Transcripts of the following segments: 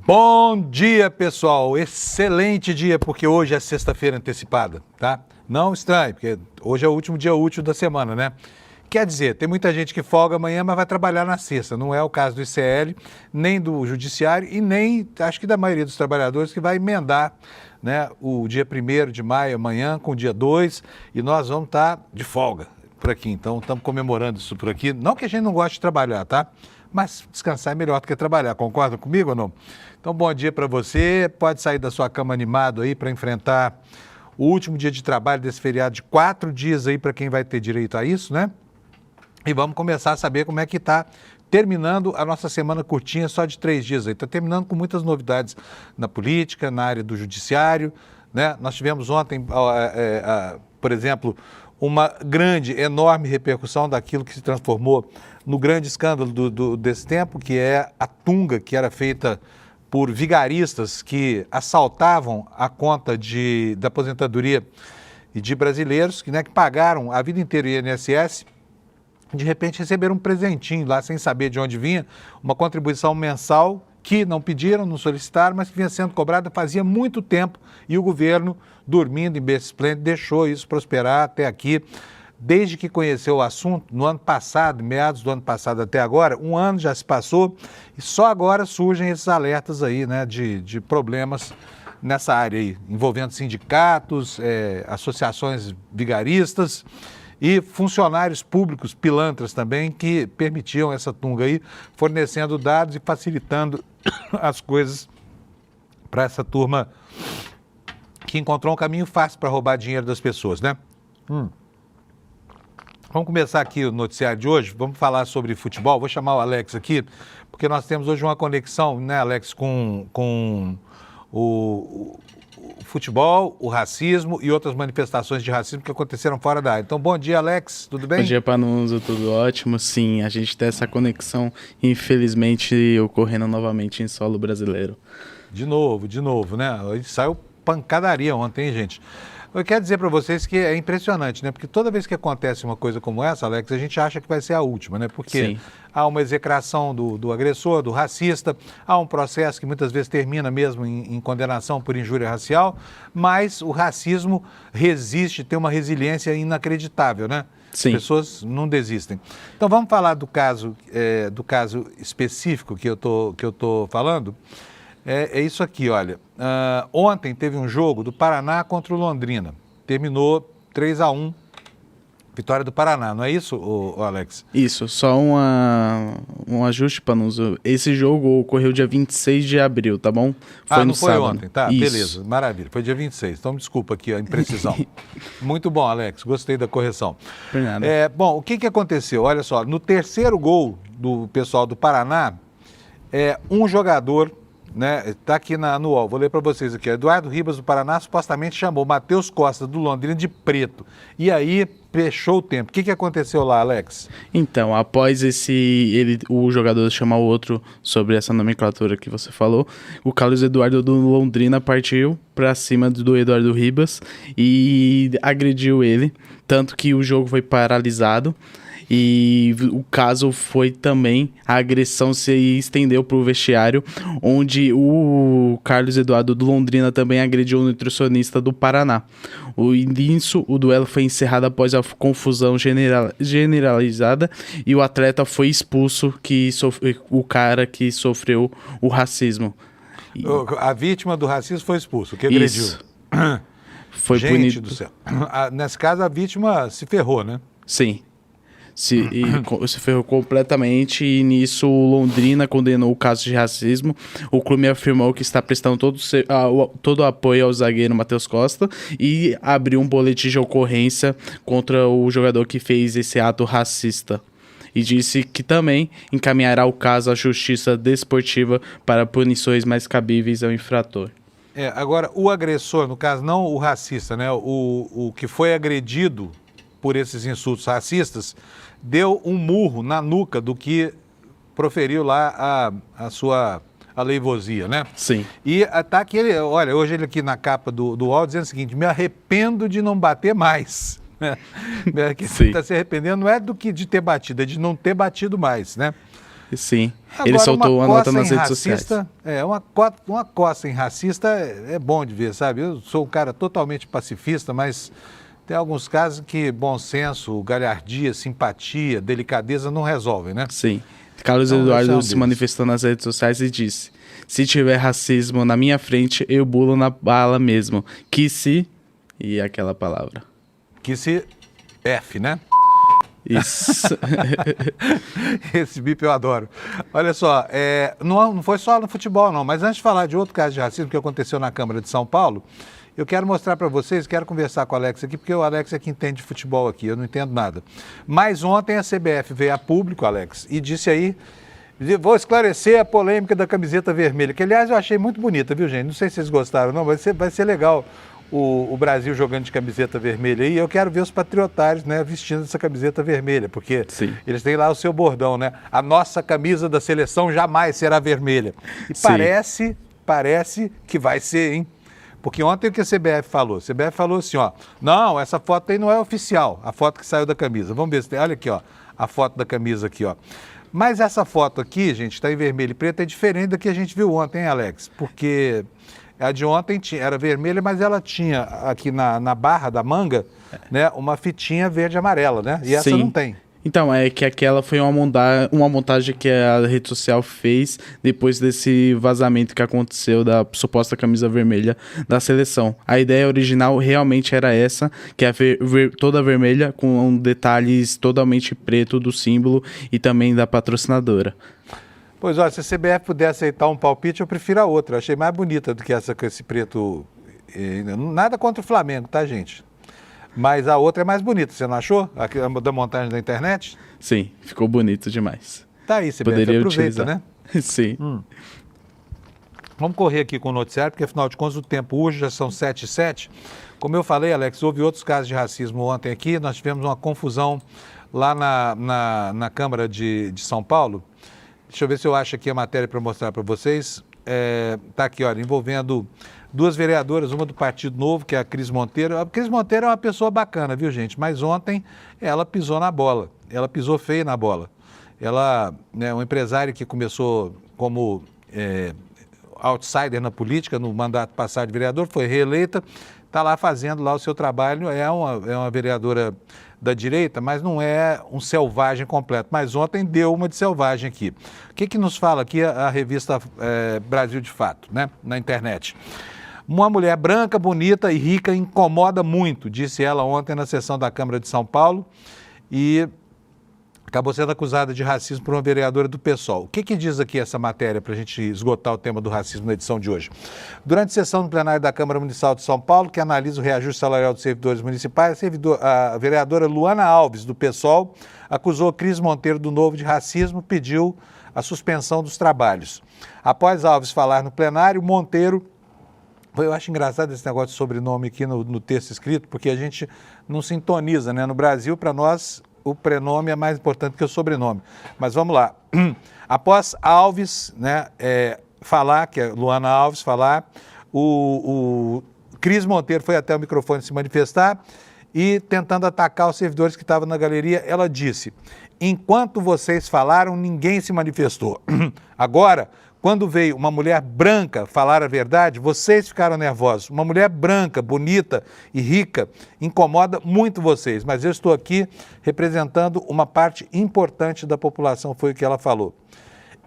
Bom dia, pessoal. Excelente dia, porque hoje é sexta-feira antecipada, tá? Não estranhe, porque hoje é o último dia útil da semana, né? Quer dizer, tem muita gente que folga amanhã, mas vai trabalhar na sexta. Não é o caso do ICL, nem do Judiciário e nem, acho que da maioria dos trabalhadores, que vai emendar, né, o dia 1º de maio, amanhã, com o dia 2, e nós vamos estar de folga por aqui. Então, estamos comemorando isso por aqui. Não que a gente não goste de trabalhar, tá? Mas descansar é melhor do que trabalhar. Concorda comigo ou não? Então, bom dia para você. Pode sair da sua cama animado aí para enfrentar o último dia de trabalho desse feriado de 4 dias aí para quem vai ter direito a isso, né? E vamos começar a saber como é que está terminando a nossa semana curtinha só de 3 dias aí. Está terminando com muitas novidades na política, na área do judiciário, né? Nós tivemos ontem, por exemplo, uma grande, enorme repercussão daquilo que se transformou no grande escândalo desse tempo, que é a tunga que era feita por vigaristas que assaltavam a conta da aposentadoria e de brasileiros que pagaram a vida inteira o INSS, de repente receberam um presentinho lá sem saber de onde vinha, uma contribuição mensal que não pediram, não solicitaram, mas que vinha sendo cobrada fazia muito tempo e o governo, dormindo em berço esplêndido, deixou isso prosperar até aqui. Desde que conheceu o assunto, no ano passado, meados do ano passado até agora, um ano já se passou e só agora surgem esses alertas aí, né, de problemas nessa área aí, envolvendo sindicatos, associações vigaristas e funcionários públicos pilantras também que permitiam essa tunga aí, fornecendo dados e facilitando as coisas para essa turma que encontrou um caminho fácil para roubar dinheiro das pessoas, né? Vamos começar aqui o noticiário de hoje, vamos falar sobre futebol. Vou chamar o Alex aqui, porque nós temos hoje uma conexão, né, Alex, com o futebol, o racismo e outras manifestações de racismo que aconteceram fora da área. Então, bom dia, Alex, tudo bem? Bom dia, Panuso, tudo ótimo. Sim, a gente tem essa conexão, infelizmente, ocorrendo novamente em solo brasileiro. De novo, né? Saiu pancadaria ontem, hein, gente? Eu quero dizer para vocês que é impressionante, né? Porque toda vez que acontece uma coisa como essa, Alex, a gente acha que vai ser a última, né? Porque Sim. Há uma execração do agressor, do racista, há um processo que muitas vezes termina mesmo em condenação por injúria racial, mas o racismo resiste, tem uma resiliência inacreditável, né? Sim. As pessoas não desistem. Então vamos falar do caso específico que eu tô falando. É isso aqui, olha. Ontem teve um jogo do Paraná contra o Londrina. Terminou 3-1, vitória do Paraná, não é isso, Alex? Isso, só um ajuste, Panuso. Esse jogo ocorreu dia 26 de abril, tá bom? Foi no não foi sábado. Ontem, tá? Isso. Beleza, maravilha. Foi dia 26, então desculpa aqui a imprecisão. Muito bom, Alex, gostei da correção. Por nada. Bom, o que aconteceu? Olha só, no terceiro gol do pessoal do Paraná, um jogador, né, tá aqui no UOL, vou ler para vocês aqui. Eduardo Ribas do Paraná supostamente chamou Matheus Costa do Londrina de preto. E aí fechou o tempo. O que aconteceu lá, Alex? Então, após o jogador chamar o outro sobre essa nomenclatura que você falou, o Carlos Eduardo do Londrina partiu para cima do Eduardo Ribas e agrediu ele, tanto que o jogo foi paralisado. E o caso foi também, a agressão se estendeu para o vestiário, onde o Carlos Eduardo do Londrina também agrediu o nutricionista do Paraná. Nisso, o duelo foi encerrado após a confusão generalizada e o atleta foi expulso, o cara que sofreu o racismo. A vítima do racismo foi expulso, que agrediu. Isso. Foi Gente punido. do céu. Nesse caso, a vítima se ferrou, né? Sim. Se ferrou completamente e nisso o Londrina condenou o caso de racismo. O clube afirmou que está prestando todo o apoio ao zagueiro Matheus Costa e abriu um boletim de ocorrência contra o jogador que fez esse ato racista. E disse que também encaminhará o caso à Justiça Desportiva para punições mais cabíveis ao infrator. Agora, o agressor, no caso, não o racista, né? O que foi agredido por esses insultos racistas, deu um murro na nuca do que proferiu lá a sua aleivosia, né? Sim. E tá aqui, olha, hoje ele aqui na capa do UOL dizendo o seguinte: me arrependo de não bater mais. Sim. Está se arrependendo não é de ter batido, é de não ter batido mais, né? Sim, Agora, ele soltou uma nota coça nas em redes sociais. racista, uma coça em racista é bom de ver, sabe? Eu sou um cara totalmente pacifista, mas tem alguns casos que bom senso, galhardia, simpatia, delicadeza não resolvem, né? Sim. Carlos Então, esse é um Eduardo se deles. manifestou nas redes sociais e disse: se tiver racismo na minha frente, eu bulo na bala mesmo. Que se... E aquela palavra. Que se F, né? Isso. Esse bip eu adoro. Olha só, não foi só no futebol não, mas antes de falar de outro caso de racismo que aconteceu na Câmara de São Paulo, eu quero mostrar para vocês, quero conversar com o Alex aqui, porque o Alex é que entende de futebol aqui, eu não entendo nada. Mas ontem a CBF veio a público, Alex, e disse aí, vou esclarecer a polêmica da camiseta vermelha, que aliás eu achei muito bonita, viu gente? Não sei se vocês gostaram não, vai ser legal o Brasil jogando de camiseta vermelha aí. Eu quero ver os patriotários, né, vestindo essa camiseta vermelha, porque Sim. eles têm lá o seu bordão, né? A nossa camisa da seleção jamais será vermelha. E Sim. parece que vai ser, hein? Porque ontem o que a CBF falou? A CBF falou assim, ó, não, essa foto aí não é oficial, a foto que saiu da camisa. Vamos ver se tem, olha aqui, ó, a foto da camisa aqui, ó. Mas essa foto aqui, gente, está em vermelho e preto, é diferente da que a gente viu ontem, hein, Alex? Porque a de ontem era vermelha, mas ela tinha aqui na barra da manga, né, uma fitinha verde e amarela, né? E essa Sim. não tem. Então, é que aquela foi uma montagem que a rede social fez depois desse vazamento que aconteceu da suposta camisa vermelha da seleção. A ideia original realmente era essa, que é toda vermelha com detalhes totalmente preto do símbolo e também da patrocinadora. Pois olha, se a CBF puder aceitar um palpite, eu prefiro a outra. Eu achei mais bonita do que essa com esse preto. Nada contra o Flamengo, tá, gente? Mas a outra é mais bonita, você não achou? A da montagem da internet? Sim, ficou bonito demais. Tá aí, CBF, Poderia aproveita, utilizar. né? Sim. Vamos correr aqui com o noticiário, porque afinal de contas o tempo hoje já são 7h07. Como eu falei, Alex, houve outros casos de racismo ontem aqui. Nós tivemos uma confusão lá na Câmara de São Paulo. Deixa eu ver se eu acho aqui a matéria para mostrar para vocês. Tá aqui, olha, envolvendo duas vereadoras, uma do Partido Novo, que é a Cris Monteiro. A Cris Monteiro é uma pessoa bacana, viu, gente? Mas ontem ela pisou na bola. Ela pisou feio na bola. Ela é uma empresária que começou como outsider na política, no mandato passado de vereador, foi reeleita, está lá fazendo lá o seu trabalho, é uma vereadora da direita, mas não é um selvagem completo. Mas ontem deu uma de selvagem aqui. O que nos fala aqui a revista Brasil de Fato, né, na internet? Uma mulher branca, bonita e rica incomoda muito, disse ela ontem na sessão da Câmara de São Paulo, e acabou sendo acusada de racismo por uma vereadora do PSOL. O que diz aqui essa matéria para a gente esgotar o tema do racismo na edição de hoje? Durante a sessão do plenário da Câmara Municipal de São Paulo, que analisa o reajuste salarial dos servidores municipais, a vereadora Luana Alves, do PSOL, acusou Cris Monteiro do Novo de racismo, pediu a suspensão dos trabalhos. Após Alves falar no plenário, Monteiro... Eu acho engraçado esse negócio de sobrenome aqui no texto escrito, porque a gente não sintoniza, né? No Brasil, para nós, o prenome é mais importante que o sobrenome. Mas vamos lá. Após Alves, né, falar, que é Luana Alves falar, o Cris Monteiro foi até o microfone se manifestar e tentando atacar os servidores que estavam na galeria, ela disse: enquanto vocês falaram, ninguém se manifestou. Agora, quando veio uma mulher branca falar a verdade, vocês ficaram nervosos. Uma mulher branca, bonita e rica incomoda muito vocês, mas eu estou aqui representando uma parte importante da população, foi o que ela falou.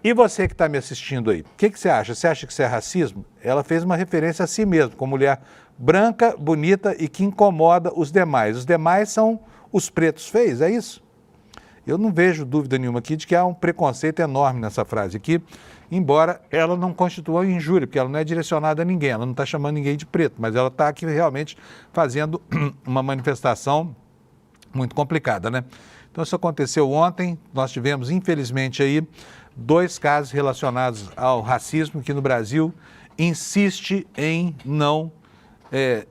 E você que está me assistindo aí, o que você acha? Você acha que isso é racismo? Ela fez uma referência a si mesma, como mulher branca, bonita e que incomoda os demais. Os demais são os pretos feios, é isso? Eu não vejo dúvida nenhuma aqui de que há um preconceito enorme nessa frase aqui, embora ela não constitua injúria, porque ela não é direcionada a ninguém, ela não está chamando ninguém de preto, mas ela está aqui realmente fazendo uma manifestação muito complicada, né? Então isso aconteceu ontem, nós tivemos infelizmente aí 2 casos relacionados ao racismo que no Brasil insiste em não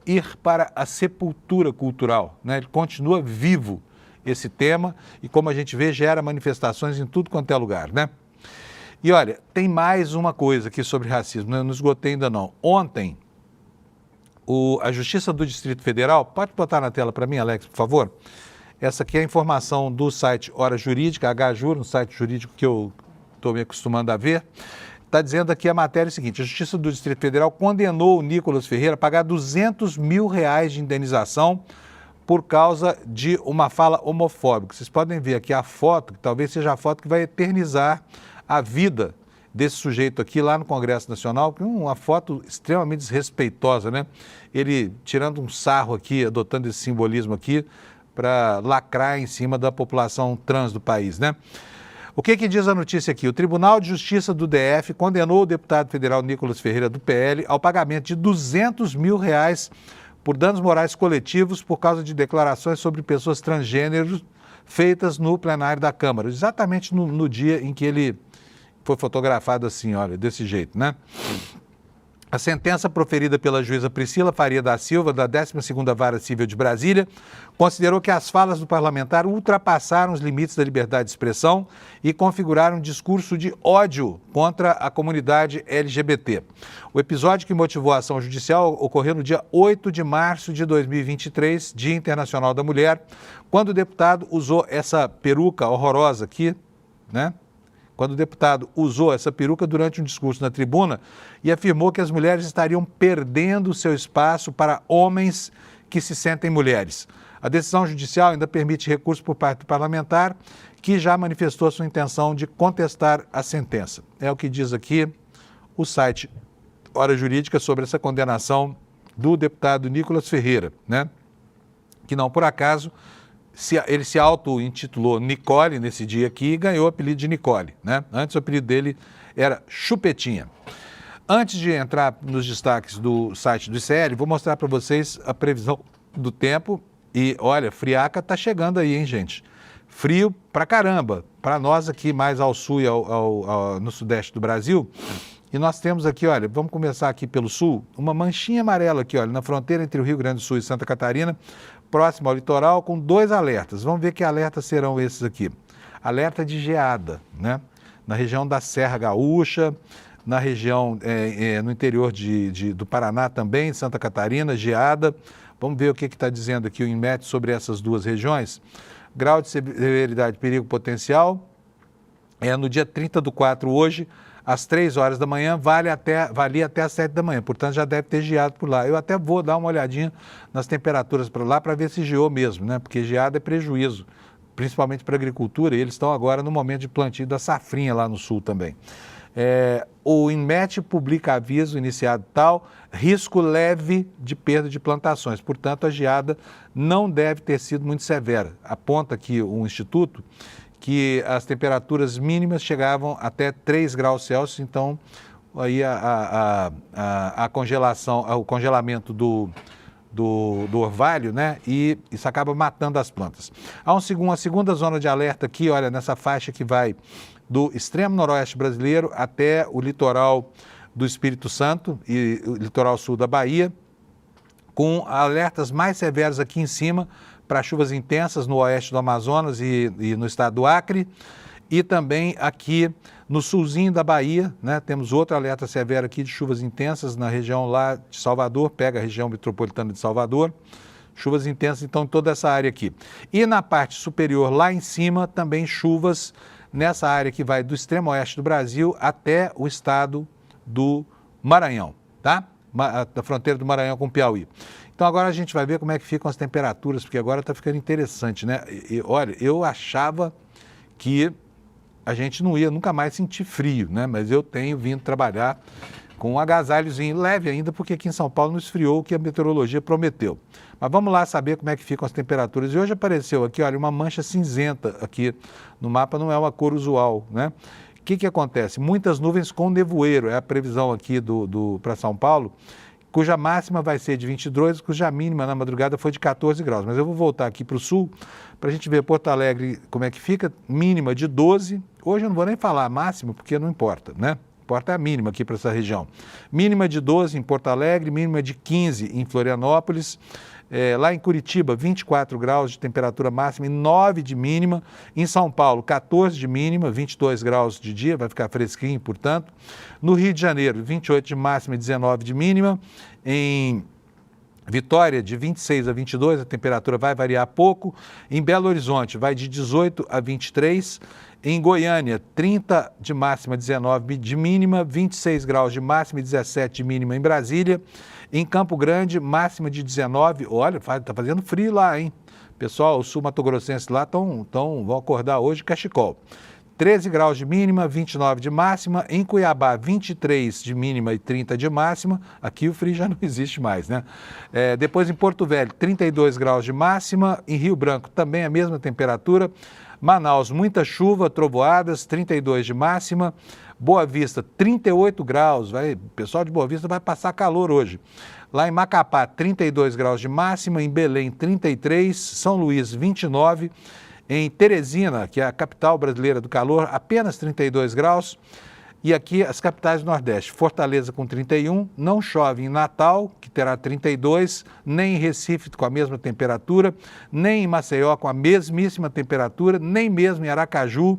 ir para a sepultura cultural, né? Ele continua vivo esse tema e, como a gente vê, gera manifestações em tudo quanto é lugar, né? E olha, tem mais uma coisa aqui sobre racismo, eu não esgotei ainda não. Ontem, a Justiça do Distrito Federal, pode botar na tela para mim, Alex, por favor? Essa aqui é a informação do site Hora Jurídica, HJur, um site jurídico que eu estou me acostumando a ver. Está dizendo aqui a matéria seguinte: a Justiça do Distrito Federal condenou o Nicolas Ferreira a pagar R$200 mil de indenização por causa de uma fala homofóbica. Vocês podem ver aqui a foto, que talvez seja a foto que vai eternizar a vida desse sujeito aqui lá no Congresso Nacional, que é uma foto extremamente desrespeitosa, né? Ele tirando um sarro aqui, adotando esse simbolismo aqui, para lacrar em cima da população trans do país, né? O que diz a notícia aqui? O Tribunal de Justiça do DF condenou o deputado federal Nicolas Ferreira do PL ao pagamento de R$200 mil por danos morais coletivos por causa de declarações sobre pessoas transgêneros feitas no plenário da Câmara, exatamente no dia em que ele foi fotografado assim, olha, desse jeito, né? A sentença proferida pela juíza Priscila Faria da Silva, da 12ª Vara Civil de Brasília, considerou que as falas do parlamentar ultrapassaram os limites da liberdade de expressão e configuraram um discurso de ódio contra a comunidade LGBT. O episódio que motivou a ação judicial ocorreu no dia 8 de março de 2023, Dia Internacional da Mulher, quando o deputado usou essa peruca horrorosa aqui, né? Quando o deputado usou essa peruca durante um discurso na tribuna e afirmou que as mulheres estariam perdendo seu espaço para homens que se sentem mulheres. A decisão judicial ainda permite recurso por parte do parlamentar, que já manifestou sua intenção de contestar a sentença. É o que diz aqui o site Hora Jurídica sobre essa condenação do deputado Nicolas Ferreira, né? Que não por acaso ele se auto-intitulou Nicole nesse dia aqui e ganhou o apelido de Nicole, né? Antes o apelido dele era Chupetinha. Antes de entrar nos destaques do site do ICL, vou mostrar para vocês a previsão do tempo. E olha, friaca tá chegando aí, hein, gente? Frio pra caramba, para nós aqui mais ao sul e no sudeste do Brasil. E nós temos aqui, olha, vamos começar aqui pelo sul, uma manchinha amarela aqui, olha, na fronteira entre o Rio Grande do Sul e Santa Catarina, próximo ao litoral, com 2 alertas. Vamos ver que alertas serão esses aqui. Alerta de geada, né? Na região da Serra Gaúcha, na região, no interior do Paraná também, Santa Catarina, geada. Vamos ver o que está dizendo aqui o INMET sobre essas duas regiões. Grau de severidade, perigo potencial, no dia 30/4 hoje, às 3 horas da manhã, valia até às 7 da manhã, portanto já deve ter geado por lá. Eu até vou dar uma olhadinha nas temperaturas para lá para ver se geou mesmo, né? Porque geada é prejuízo, principalmente para a agricultura, e eles estão agora no momento de plantio da safrinha lá no sul também. O INMET publica aviso iniciado tal, risco leve de perda de plantações, portanto a geada não deve ter sido muito severa. Aponta aqui o Instituto que as temperaturas mínimas chegavam até 3 graus Celsius, então aí a congelação, o congelamento do orvalho, né? E isso acaba matando as plantas. Há uma segunda zona de alerta aqui, olha, nessa faixa que vai do extremo noroeste brasileiro até o litoral do Espírito Santo e o litoral sul da Bahia, com alertas mais severos aqui em cima para chuvas intensas no oeste do Amazonas e no estado do Acre, e também aqui no sulzinho da Bahia, né? Temos outro alerta severo aqui de chuvas intensas na região lá de Salvador, pega a região metropolitana de Salvador, chuvas intensas então em toda essa área aqui. E na parte superior lá em cima também chuvas nessa área que vai do extremo oeste do Brasil até o estado do Maranhão, tá? Da fronteira do Maranhão com o Piauí. Então agora a gente vai ver como é que ficam as temperaturas, porque agora está ficando interessante, né? Olha, eu achava que a gente não ia nunca mais sentir frio, né? Mas eu tenho vindo trabalhar com um agasalhozinho leve ainda, porque aqui em São Paulo não esfriou o que a meteorologia prometeu. Mas vamos lá saber como é que ficam as temperaturas. E hoje apareceu aqui, olha, uma mancha cinzenta aqui no mapa, não é uma cor usual, né? O que acontece? Muitas nuvens com nevoeiro, é a previsão aqui para São Paulo, cuja máxima vai ser de 22, cuja mínima na madrugada foi de 14 graus. Mas eu vou voltar aqui para o sul, para a gente ver Porto Alegre como é que fica, mínima de 12. Hoje eu não vou nem falar a máxima, porque não importa, né? Importa a mínima aqui para essa região. Mínima de 12 em Porto Alegre, mínima de 15 em Florianópolis. Lá em Curitiba, 24 graus de temperatura máxima e 9 de mínima. Em São Paulo, 14 de mínima, 22 graus de dia, vai ficar fresquinho, portanto. No Rio de Janeiro, 28 de máxima e 19 de mínima. Em Vitória, de 26 a 22, a temperatura vai variar pouco. Em Belo Horizonte, vai de 18 a 23. Em Goiânia, 30 de máxima, 19 de mínima, 26 graus de máxima e 17 de mínima em Brasília. Em Campo Grande, máxima de 19. Olha, está fazendo frio lá, hein? Pessoal, os sul-mato-grossenses lá vão acordar hoje cachecol. 13 graus de mínima, 29 de máxima. Em Cuiabá, 23 de mínima e 30 de máxima. Aqui o frio já não existe mais, né? Depois em Porto Velho, 32 graus de máxima. Em Rio Branco, também a mesma temperatura. Manaus, muita chuva, trovoadas, 32 de máxima. Boa Vista, 38 graus. O pessoal de Boa Vista vai passar calor hoje. Lá em Macapá, 32 graus de máxima. Em Belém, 33. São Luís, 29. Em Teresina, que é a capital brasileira do calor, apenas 32 graus. E aqui as capitais do Nordeste, Fortaleza com 31, não chove em Natal, que terá 32, nem em Recife com a mesma temperatura, nem em Maceió com a mesmíssima temperatura, nem mesmo em Aracaju.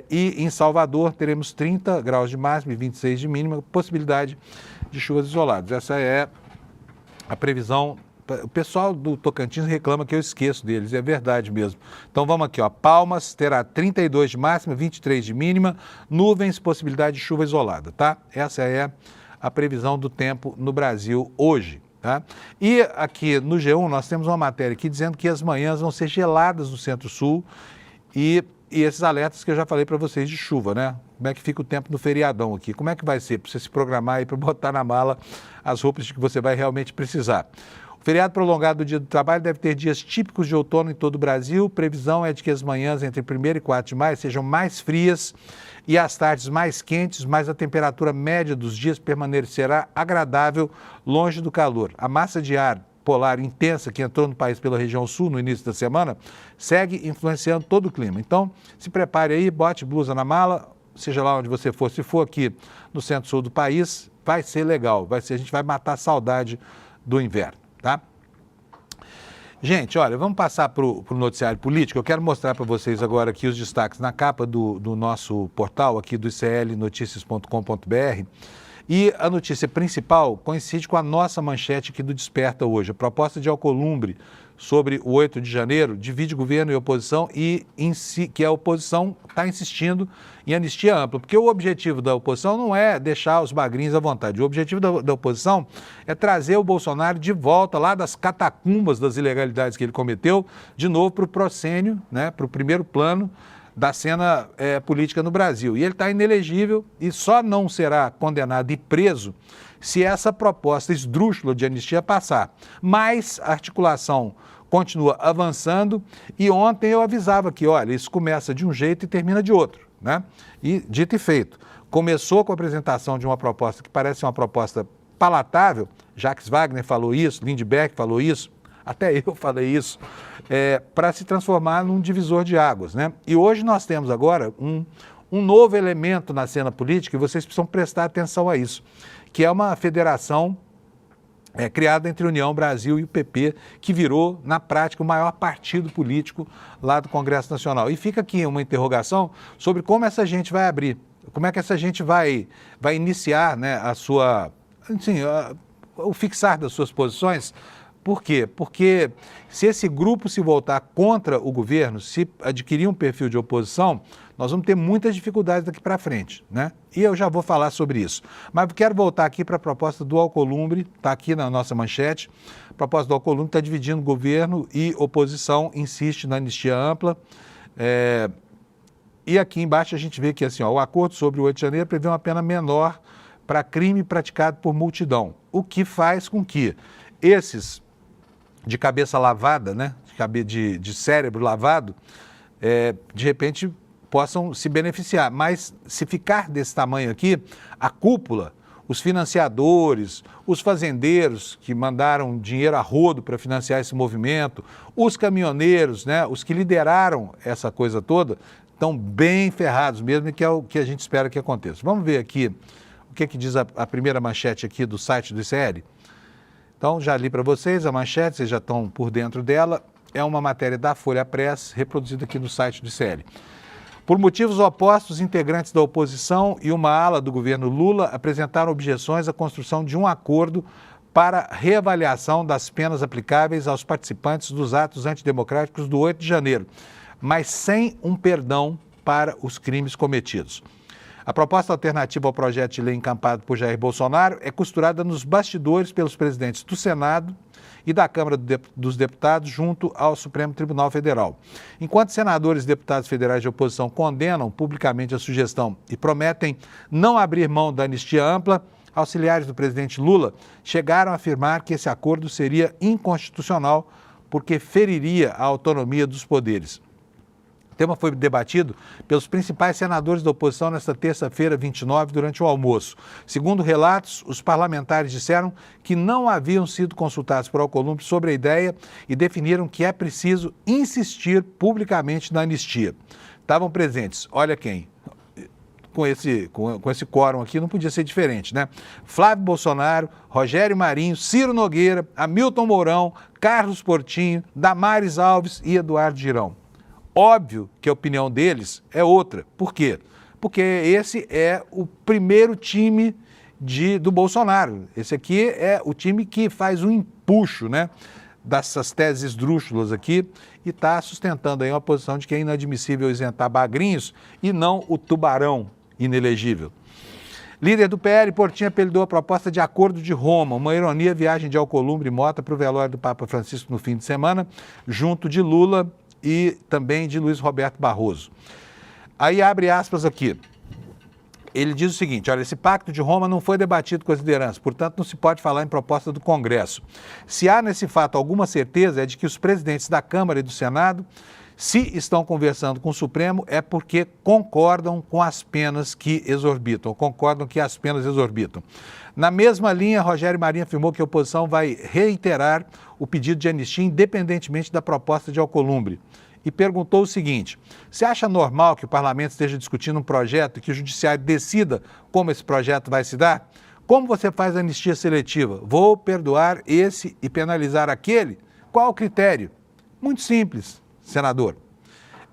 E em Salvador teremos 30 graus de máxima e 26 de mínima, possibilidade de chuvas isoladas. Essa é a previsão. O pessoal do Tocantins reclama que eu esqueço deles, é verdade mesmo. Então vamos aqui, ó. Palmas terá 32 de máxima, 23 de mínima, nuvens, possibilidade de chuva isolada, tá? Essa é a previsão do tempo no Brasil hoje, tá? E aqui no G1 nós temos uma matéria aqui dizendo que as manhãs vão ser geladas no Centro-Sul e esses alertas que eu já falei para vocês de chuva, né? Como é que fica o tempo no feriadão aqui? Como é que vai ser para você se programar aí para botar na mala as roupas de que você vai realmente precisar? O feriado prolongado do Dia do Trabalho deve ter dias típicos de outono em todo o Brasil. Previsão é de que as manhãs entre 1º e 4 de maio sejam mais frias e as tardes mais quentes, mas a temperatura média dos dias permanecerá agradável, longe do calor. A massa de ar polar intensa que entrou no país pela região sul no início da semana segue influenciando todo o clima. Então, se prepare aí, bote blusa na mala, seja lá onde você for. Se for aqui no centro-sul do país, vai ser legal. A gente vai matar a saudade do inverno. Tá? Gente, olha, vamos passar para o noticiário político. Eu quero mostrar para vocês agora aqui os destaques na capa do nosso portal aqui do iclnoticias.com.br. E a notícia principal coincide com a nossa manchete aqui do Desperta hoje. A proposta de Alcolumbre sobre o 8 de janeiro divide governo e oposição e que a oposição está insistindo em anistia ampla, porque o objetivo da oposição não é deixar os magrinhos à vontade. O objetivo da oposição é trazer o Bolsonaro de volta lá das catacumbas das ilegalidades que ele cometeu, de novo para o proscênio, né, para o primeiro plano da cena política no Brasil. E ele está inelegível e só não será condenado e preso se essa proposta esdrúxula de anistia passar. Mas a articulação continua avançando e ontem eu avisava que, olha, isso começa de um jeito e termina de outro, né? E dito e feito, começou com a apresentação de uma proposta que parece uma proposta palatável, Jacques Wagner falou isso, Lindbergh falou isso, até eu falei isso, para se transformar num divisor de águas, né? E hoje nós temos agora um novo elemento na cena política e vocês precisam prestar atenção a isso, que é uma federação criada entre a União Brasil e o PP, que virou, na prática, o maior partido político lá do Congresso Nacional. E fica aqui uma interrogação sobre como essa gente vai abrir, como é que essa gente vai iniciar, né, o fixar das suas posições. Por quê? Porque se esse grupo se voltar contra o governo, se adquirir um perfil de oposição, nós vamos ter muitas dificuldades daqui para frente, né? E eu já vou falar sobre isso. Mas eu quero voltar aqui para a proposta do Alcolumbre, está aqui na nossa manchete. A proposta do Alcolumbre está dividindo governo e oposição, insiste na anistia ampla. E aqui embaixo a gente vê que assim, ó, o acordo sobre o 8 de janeiro prevê uma pena menor para crime praticado por multidão, o que faz com que esses de cabeça lavada, né, de cérebro lavado, de repente possam se beneficiar. Mas se ficar desse tamanho aqui, a cúpula, os financiadores, os fazendeiros que mandaram dinheiro a rodo para financiar esse movimento, os caminhoneiros, né, os que lideraram essa coisa toda, estão bem ferrados mesmo, e que é o que a gente espera que aconteça. Vamos ver aqui o que diz a primeira manchete aqui do site do ICL. Então, já li para vocês a manchete, vocês já estão por dentro dela. É uma matéria da Folha Press, reproduzida aqui no site do ICL. Por motivos opostos, integrantes da oposição e uma ala do governo Lula apresentaram objeções à construção de um acordo para reavaliação das penas aplicáveis aos participantes dos atos antidemocráticos do 8 de janeiro, mas sem um perdão para os crimes cometidos. A proposta alternativa ao projeto de lei encampado por Jair Bolsonaro é costurada nos bastidores pelos presidentes do Senado e da Câmara dos Deputados junto ao Supremo Tribunal Federal. Enquanto senadores e deputados federais de oposição condenam publicamente a sugestão e prometem não abrir mão da anistia ampla, auxiliares do presidente Lula chegaram a afirmar que esse acordo seria inconstitucional porque feriria a autonomia dos poderes. O tema foi debatido pelos principais senadores da oposição nesta terça-feira, 29, durante o almoço. Segundo relatos, os parlamentares disseram que não haviam sido consultados por Alcolumbre sobre a ideia e definiram que é preciso insistir publicamente na anistia. Estavam presentes, olha quem, com esse quórum aqui não podia ser diferente, né? Flávio Bolsonaro, Rogério Marinho, Ciro Nogueira, Hamilton Mourão, Carlos Portinho, Damares Alves e Eduardo Girão. Óbvio que a opinião deles é outra. Por quê? Porque esse é o primeiro time do Bolsonaro. Esse aqui é o time que faz um empuxo, né, dessas teses esdrúxulas aqui e está sustentando aí uma posição de que é inadmissível isentar bagrinhos e não o tubarão inelegível. Líder do PL, Portinho apelidou a proposta de Acordo de Roma, uma ironia a viagem de Alcolumbre e Mota para o velório do Papa Francisco no fim de semana, junto de Lula e também de Luiz Roberto Barroso. Aí abre aspas aqui. Ele diz o seguinte, olha, esse pacto de Roma não foi debatido com as lideranças, portanto não se pode falar em proposta do Congresso. Se há nesse fato alguma certeza é de que os presidentes da Câmara e do Senado, se estão conversando com o Supremo, é porque concordam com as penas que exorbitam, concordam que as penas exorbitam. Na mesma linha, Rogério Marinho afirmou que a oposição vai reiterar o pedido de anistia independentemente da proposta de Alcolumbre. E perguntou o seguinte, você acha normal que o parlamento esteja discutindo um projeto e que o judiciário decida como esse projeto vai se dar? Como você faz a anistia seletiva? Vou perdoar esse e penalizar aquele? Qual o critério? Muito simples, senador.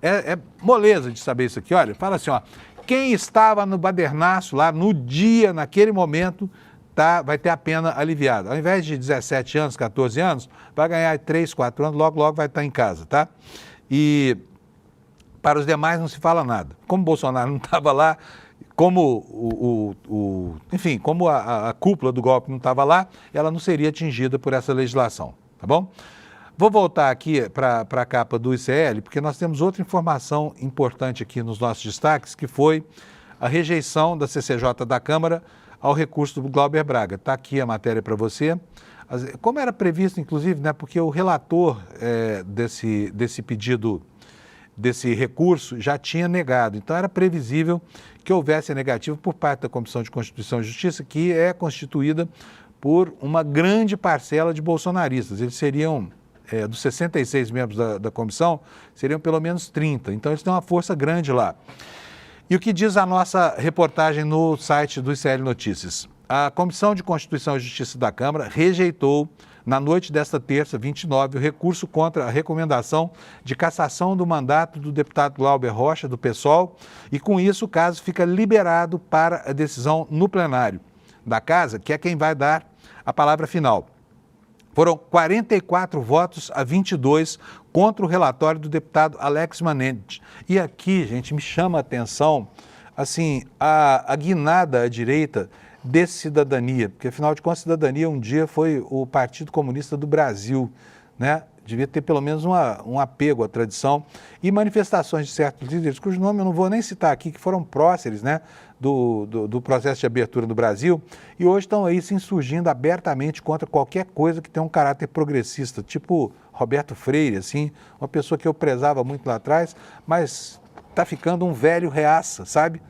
É moleza de saber isso aqui. Olha, fala assim, ó, quem estava no badernaço lá no dia, naquele momento, vai ter a pena aliviada. Ao invés de 17 anos, 14 anos, vai ganhar 3, 4 anos, logo vai estar em casa, tá? E para os demais não se fala nada. Como o Bolsonaro não estava lá, como enfim, como a cúpula do golpe não estava lá, ela não seria atingida por essa legislação, tá bom? Vou voltar aqui para a capa do ICL, porque nós temos outra informação importante aqui nos nossos destaques, que foi a rejeição da CCJ da Câmara ao recurso do Glauber Braga. Está aqui a matéria para você. Como era previsto, inclusive, né, porque o relator desse pedido, desse recurso, já tinha negado. Então, era previsível que houvesse a negativa por parte da Comissão de Constituição e Justiça, que é constituída por uma grande parcela de bolsonaristas. Eles seriam, dos 66 membros da comissão, seriam pelo menos 30. Então, eles têm uma força grande lá. E o que diz a nossa reportagem no site do ICL Notícias? A Comissão de Constituição e Justiça da Câmara rejeitou, na noite desta terça, 29, o recurso contra a recomendação de cassação do mandato do deputado Glauber Rocha, do PSOL, e com isso o caso fica liberado para a decisão no plenário da Casa, que é quem vai dar a palavra final. Foram 44 votos a 22 contra o relatório do deputado Alex Manente. E aqui, gente, me chama a atenção, assim, a guinada à direita desse Cidadania, porque afinal de contas, Cidadania um dia foi o Partido Comunista do Brasil, né? Devia ter pelo menos um apego à tradição e manifestações de certos líderes, cujo nome eu não vou nem citar aqui, que foram próceres, né, do processo de abertura do Brasil, e hoje estão aí se insurgindo abertamente contra qualquer coisa que tenha um caráter progressista, tipo Roberto Freire, assim, uma pessoa que eu prezava muito lá atrás, mas está ficando um velho reaça, sabe?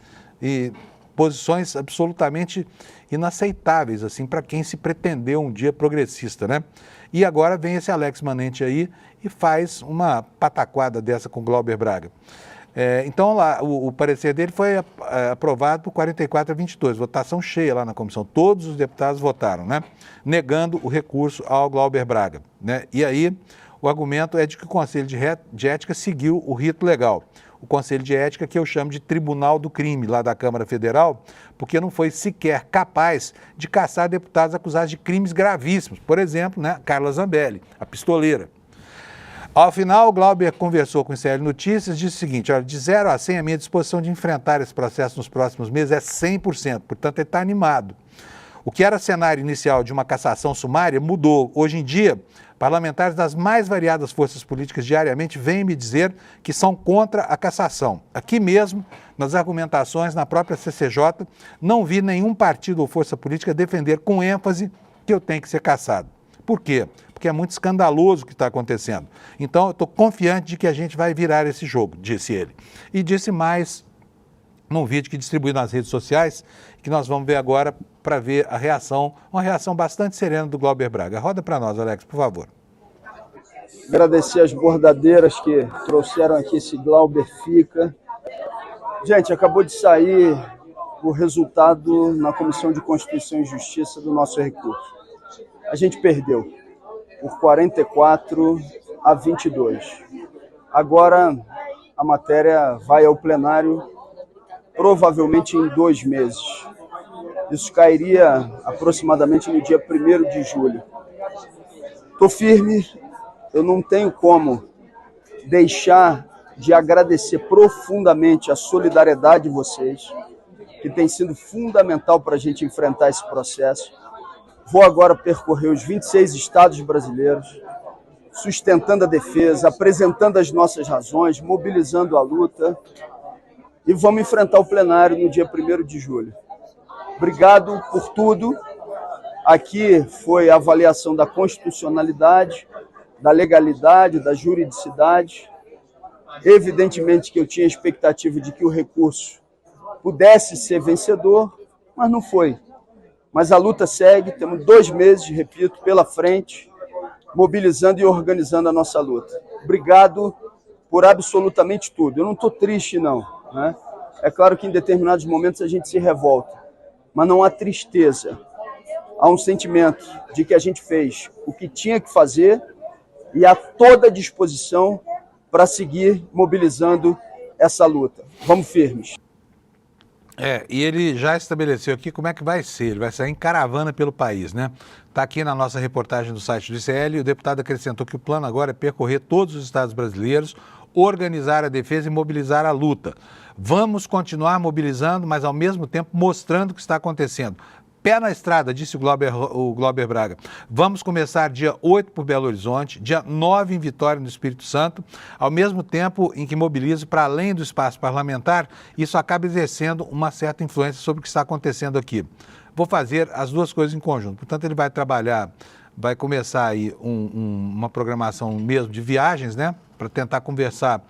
E posições absolutamente inaceitáveis, assim, para quem se pretendeu um dia progressista, né? E agora vem esse Alex Manente aí e faz uma pataquada dessa com Glauber Braga. Então, lá, o parecer dele foi aprovado por 44 a 22, votação cheia lá na comissão. Todos os deputados votaram, né? Negando o recurso ao Glauber Braga, né? E aí, o argumento é de que o Conselho de Ética seguiu o rito legal. O Conselho de Ética, que eu chamo de Tribunal do Crime, lá da Câmara Federal, porque não foi sequer capaz de caçar deputados acusados de crimes gravíssimos. Por exemplo, né, Carla Zambelli, a pistoleira. Ao final, o Glauber conversou com o ICL Notícias e disse o seguinte: olha, de 0 a 100, a minha disposição de enfrentar esse processo nos próximos meses é 100%, portanto, ele está animado. O que era cenário inicial de uma cassação sumária mudou. Hoje em dia, parlamentares das mais variadas forças políticas diariamente vêm me dizer que são contra a cassação. Aqui mesmo, nas argumentações, na própria CCJ, não vi nenhum partido ou força política defender com ênfase que eu tenho que ser cassado. Por quê? Porque é muito escandaloso o que está acontecendo. Então, eu estou confiante de que a gente vai virar esse jogo, disse ele. E disse mais num vídeo que distribuiu nas redes sociais, que nós vamos ver agora para ver a reação, uma reação bastante serena do Glauber Braga. Roda para nós, Alex, por favor. Agradecer as bordadeiras que trouxeram aqui esse Glauber Fica. Gente, acabou de sair o resultado na Comissão de Constituição e Justiça do nosso recurso. A gente perdeu por 44-22. Agora a matéria vai ao plenário provavelmente em 2 meses. Isso cairia aproximadamente no dia 1º de julho. Estou firme, eu não tenho como deixar de agradecer profundamente a solidariedade de vocês, que tem sido fundamental para a gente enfrentar esse processo. Vou agora percorrer os 26 estados brasileiros, sustentando a defesa, apresentando as nossas razões, mobilizando a luta, e vamos enfrentar o plenário no dia 1º de julho. Obrigado por tudo. Aqui foi a avaliação da constitucionalidade, da legalidade, da juridicidade. Evidentemente que eu tinha a expectativa de que o recurso pudesse ser vencedor, mas não foi. Mas a luta segue, temos 2 meses, repito, pela frente, mobilizando e organizando a nossa luta. Obrigado por absolutamente tudo. Eu não estou triste, não, né? É claro que em determinados momentos a gente se revolta, mas não há tristeza. Há um sentimento de que a gente fez o que tinha que fazer e há toda a disposição para seguir mobilizando essa luta. Vamos firmes. E ele já estabeleceu aqui como é que vai ser. Ele vai sair em caravana pelo país, né? Está aqui na nossa reportagem do site do ICL. O deputado acrescentou que o plano agora é percorrer todos os estados brasileiros, organizar a defesa e mobilizar a luta. Vamos continuar mobilizando, mas ao mesmo tempo mostrando o que está acontecendo. Pé na estrada, disse o Glauber Braga. Vamos começar dia 8 por Belo Horizonte, dia 9 em Vitória, no Espírito Santo, ao mesmo tempo em que mobilizo para além do espaço parlamentar, isso acaba exercendo uma certa influência sobre o que está acontecendo aqui. Vou fazer as duas coisas em conjunto. Portanto, ele vai trabalhar, vai começar aí uma programação mesmo de viagens, né? Para tentar conversar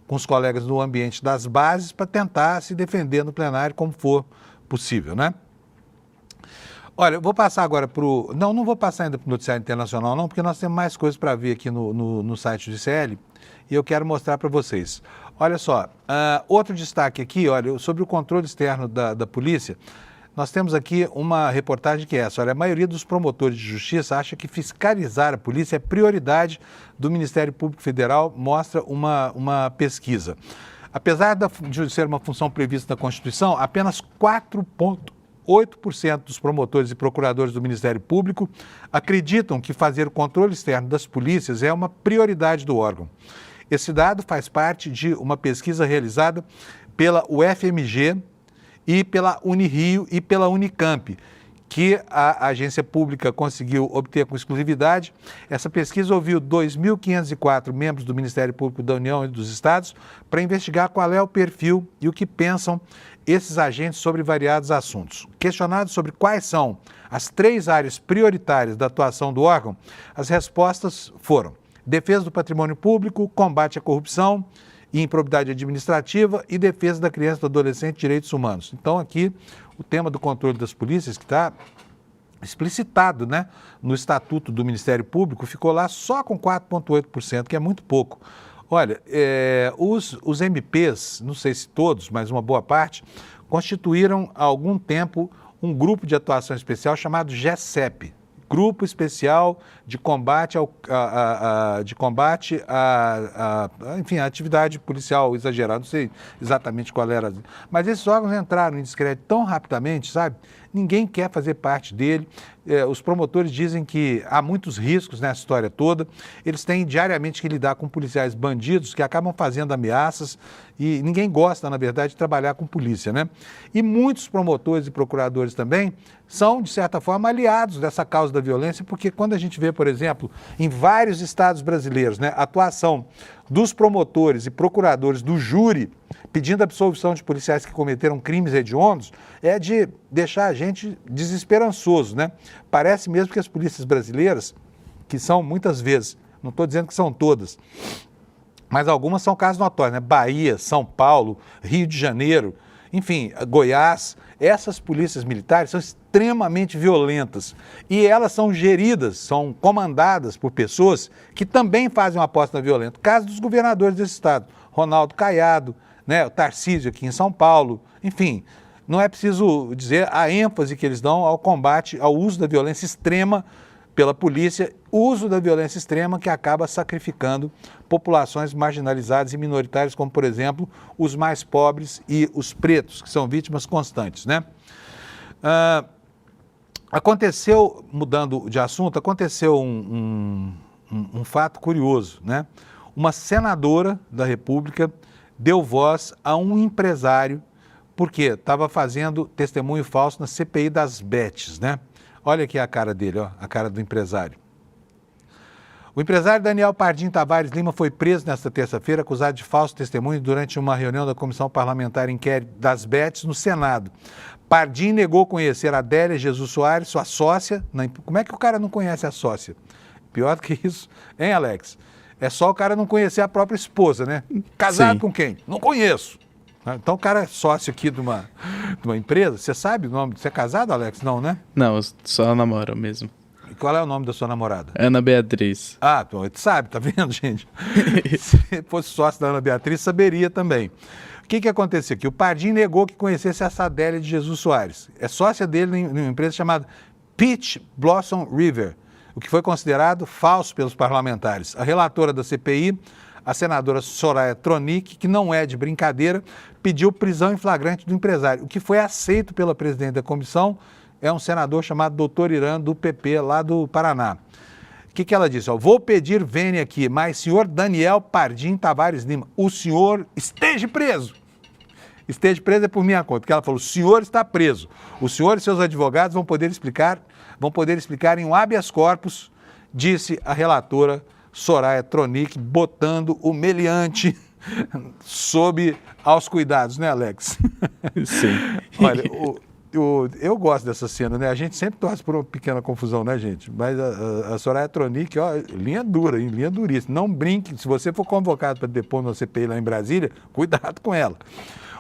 com os colegas no ambiente das bases, para tentar se defender no plenário como for possível, né? Olha, eu vou passar agora para o... Não vou passar ainda para o Noticiário Internacional, não, porque nós temos mais coisas para ver aqui no site do ICL e eu quero mostrar para vocês. Olha só, outro destaque aqui, olha, sobre o controle externo da polícia, nós temos aqui uma reportagem que é essa. Olha, a maioria dos promotores de justiça acha que fiscalizar a polícia é prioridade do Ministério Público Federal, mostra uma pesquisa. Apesar de ser uma função prevista na Constituição, apenas 4,8% dos promotores e procuradores do Ministério Público acreditam que fazer o controle externo das polícias é uma prioridade do órgão. Esse dado faz parte de uma pesquisa realizada pela UFMG e pela Unirio e pela Unicamp, que a agência pública conseguiu obter com exclusividade. Essa pesquisa ouviu 2.504 membros do Ministério Público da União e dos Estados para investigar qual é o perfil e o que pensam esses agentes sobre variados assuntos. Questionados sobre quais são as 3 áreas prioritárias da atuação do órgão, as respostas foram: defesa do patrimônio público, combate à corrupção e improbidade administrativa e defesa da criança e do adolescente e direitos humanos. Então aqui o tema do controle das polícias, que está explicitado, né, no Estatuto do Ministério Público, ficou lá só com 4,8%, que é muito pouco. Olha, os MPs, não sei se todos, mas uma boa parte, constituíram há algum tempo um grupo de atuação especial chamado GESEP, Grupo Especial de Combate enfim, a atividade policial exagerada, não sei exatamente qual era. Mas esses órgãos entraram em descrédito tão rapidamente, sabe? ninguém quer fazer parte dele. Os promotores dizem que há muitos riscos nessa história toda. Eles têm diariamente que lidar com policiais bandidos que acabam fazendo ameaças e ninguém gosta, na verdade, de trabalhar com polícia, né? E muitos promotores e procuradores também são, de certa forma, aliados dessa causa da violência, porque quando a gente vê, por exemplo, em vários estados brasileiros, né, a atuação dos promotores e procuradores do júri pedindo absolvição de policiais que cometeram crimes hediondos, é de deixar a gente desesperançoso, né? Parece mesmo que as polícias brasileiras, que são muitas vezes, não estou dizendo que são todas, mas algumas são casos notórios, né? Bahia, São Paulo, Rio de Janeiro, enfim, Goiás, essas polícias militares são extremamente violentas e elas são geridas, são comandadas por pessoas que também fazem uma aposta na violência. Caso dos governadores desse estado, Ronaldo Caiado, né, o Tarcísio aqui em São Paulo, enfim, não é preciso dizer a ênfase que eles dão ao combate, ao uso da violência extrema pela polícia, uso da violência extrema que acaba sacrificando populações marginalizadas e minoritárias, como, por exemplo, os mais pobres e os pretos, que são vítimas constantes, né? Aconteceu, mudando de assunto, aconteceu um fato curioso, né? Uma senadora da República deu voz a um empresário, porque estava fazendo testemunho falso na CPI das bets, né? Olha aqui a cara dele, ó, a cara do empresário. O empresário Daniel Pardim Tavares Lima foi preso nesta terça-feira acusado de falso testemunho durante uma reunião da Comissão Parlamentar Inquérito das bets no Senado. Pardim negou conhecer a Adélia Jesus Soares, sua sócia. Como é que o cara não conhece a sócia? Pior do que isso, hein, Alex? É só o cara não conhecer a própria esposa, né? Casado Sim. com quem? Não conheço. Então o cara é sócio aqui de uma empresa. Você sabe o nome? Você é casado, Alex? Não, né? Não, eu só namoro mesmo. E qual é o nome da sua namorada? Ana Beatriz. Ah, tu sabe, tá vendo, gente? Se fosse sócio da Ana Beatriz, saberia também. O que aconteceu aqui? O Pardim negou que conhecesse essa Adélia de Jesus Soares. É sócia dele em uma empresa chamada Peach Blossom River, o que foi considerado falso pelos parlamentares. A relatora da CPI, a senadora Soraya Tronic, que não é de brincadeira, pediu prisão em flagrante do empresário. O que foi aceito pela presidente da comissão é um senador chamado Dr. Irã, do PP, lá do Paraná. O que ela disse? Vou pedir vênia aqui, mas senhor Daniel Pardim Tavares Lima, o senhor esteja preso. Esteja preso é por minha conta, porque ela falou, o senhor está preso. O senhor e seus advogados vão poder explicar em um habeas corpus, disse a relatora Soraya Tronic, botando o meliante sob aos cuidados, né, Alex? Sim. Olha, eu gosto dessa cena, né? A gente sempre torce por uma pequena confusão, né, gente? Mas a Soraya Tronic, ó, linha dura, hein? Linha duríssima. Não brinque, se você for convocado para depor no CPI lá em Brasília, cuidado com ela.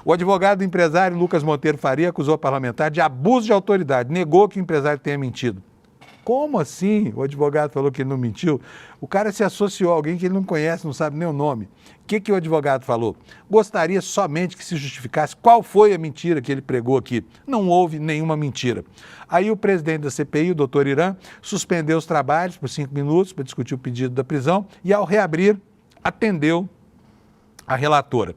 O advogado do empresário, Lucas Monteiro Faria, acusou o parlamentar de abuso de autoridade, negou que o empresário tenha mentido. Como assim? O advogado falou que ele não mentiu. O cara se associou a alguém que ele não conhece, não sabe nem o nome. O que o advogado falou? Gostaria somente que se justificasse qual foi a mentira que ele pregou aqui. Não houve nenhuma mentira. Aí o presidente da CPI, o doutor Irã, suspendeu os trabalhos por 5 minutos para discutir o pedido da prisão e, ao reabrir, atendeu a relatora.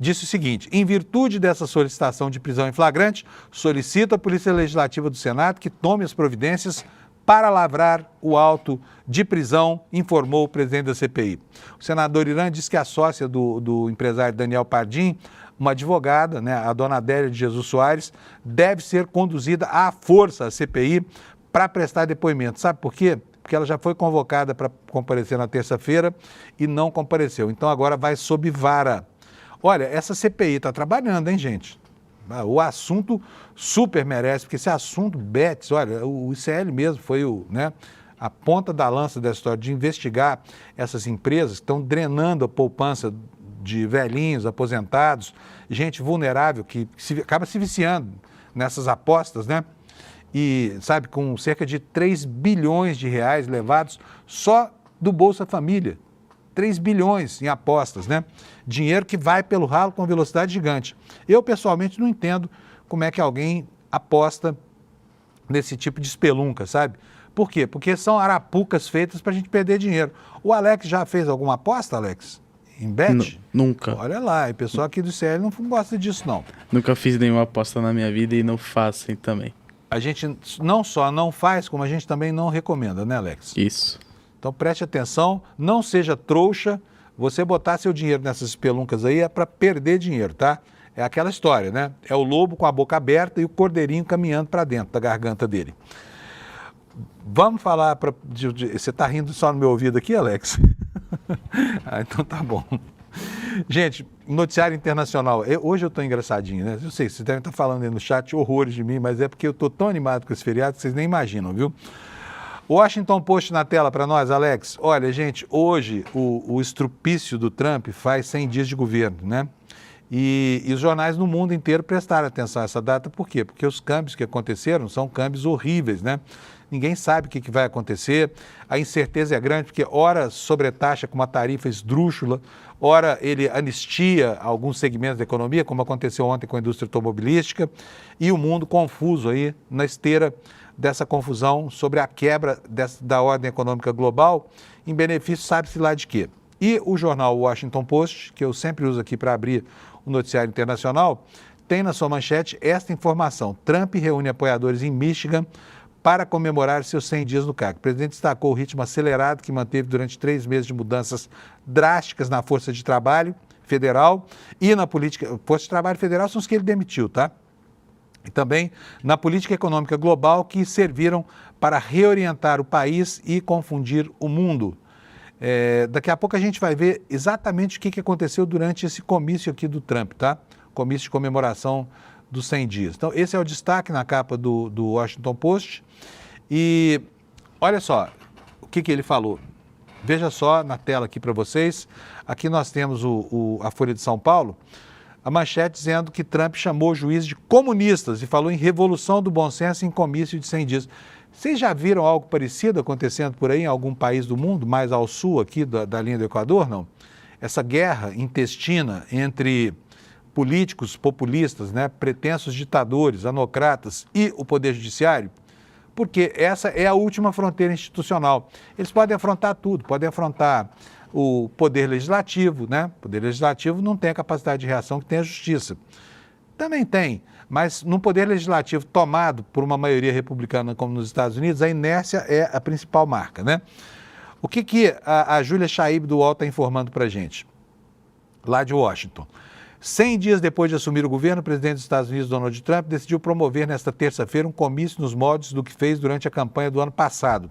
Disse o seguinte, em virtude dessa solicitação de prisão em flagrante, solicito à Polícia Legislativa do Senado que tome as providências para lavrar o auto de prisão, informou o presidente da CPI. O senador Irã disse que a sócia do empresário Daniel Pardim, uma advogada, né, a dona Adélia de Jesus Soares, deve ser conduzida à força à CPI para prestar depoimento. Sabe por quê? Porque ela já foi convocada para comparecer na terça-feira e não compareceu. Então agora vai sob vara. Olha, essa CPI está trabalhando, hein, gente? O assunto super merece, porque esse assunto, bets, olha, o ICL mesmo foi a ponta da lança dessa história de investigar essas empresas que estão drenando a poupança de velhinhos, aposentados, gente vulnerável que acaba se viciando nessas apostas, né? E, sabe, com cerca de 3 bilhões de reais levados só do Bolsa Família. 3 bilhões em apostas, né? Dinheiro que vai pelo ralo com velocidade gigante. Eu, pessoalmente, não entendo como é que alguém aposta nesse tipo de espelunca, sabe? Por quê? Porque são arapucas feitas para a gente perder dinheiro. O Alex já fez alguma aposta, Alex? Em bet? Nunca. Olha lá, e o pessoal aqui do CL não gosta disso, não. Nunca fiz nenhuma aposta na minha vida e não faço também. a gente não só não faz, como a gente também não recomenda, né, Alex? Isso. Então preste atenção, não seja trouxa. Você botar seu dinheiro nessas espeluncas aí é para perder dinheiro, tá? É aquela história, né? É o lobo com a boca aberta e o cordeirinho caminhando para dentro da garganta dele. Vamos falar você está rindo só no meu ouvido aqui, Alex? Ah, então tá bom. Gente, noticiário internacional. Hoje eu estou engraçadinho, né? Eu sei, vocês devem estar falando aí no chat horrores de mim, mas é porque eu estou tão animado com esse feriado que vocês nem imaginam, viu? Washington Post na tela para nós, Alex. Olha, gente, hoje o estrupício do Trump faz 100 dias de governo, né? E os jornais no mundo inteiro prestaram atenção a essa data. Por quê? Porque os câmbios que aconteceram são câmbios horríveis, né? Ninguém sabe o que vai acontecer. A incerteza é grande, porque ora sobretaxa com uma tarifa esdrúxula, ora ele anistia alguns segmentos da economia, como aconteceu ontem com a indústria automobilística, e o mundo confuso aí na esteira dessa confusão sobre a quebra da ordem econômica global, em benefício sabe-se lá de quê. E o jornal Washington Post, que eu sempre uso aqui para abrir o noticiário internacional, tem na sua manchete esta informação: Trump reúne apoiadores em Michigan para comemorar seus 100 dias no cargo. O presidente destacou o ritmo acelerado que manteve durante 3 meses de mudanças drásticas na força de trabalho federal e na política. Força de trabalho federal são os que ele demitiu, tá? E também na política econômica global, que serviram para reorientar o país e confundir o mundo. Daqui a pouco a gente vai ver exatamente o que aconteceu durante esse comício aqui do Trump, tá? Comício de comemoração dos 100 dias. Então, esse é o destaque na capa do Washington Post. E olha só o que ele falou. Veja só na tela aqui para vocês. Aqui nós temos a Folha de São Paulo, a manchete dizendo que Trump chamou juízes de comunistas e falou em revolução do bom senso em comício de 100 dias. Vocês já viram algo parecido acontecendo por aí em algum país do mundo, mais ao sul aqui da linha do Equador, não? Essa guerra intestina entre políticos populistas, né, pretensos ditadores, anocratas e o Poder Judiciário, porque essa é a última fronteira institucional. Eles podem afrontar tudo, podem afrontar o Poder Legislativo, né? O Poder Legislativo não tem a capacidade de reação que tem a Justiça. Também tem, mas no Poder Legislativo tomado por uma maioria republicana como nos Estados Unidos, a inércia é a principal marca, né? O que a Júlia Shaib do UOL está informando para a gente, lá de Washington? 100 dias depois de assumir o governo, o presidente dos Estados Unidos, Donald Trump, decidiu promover nesta terça-feira um comício nos moldes do que fez durante a campanha do ano passado.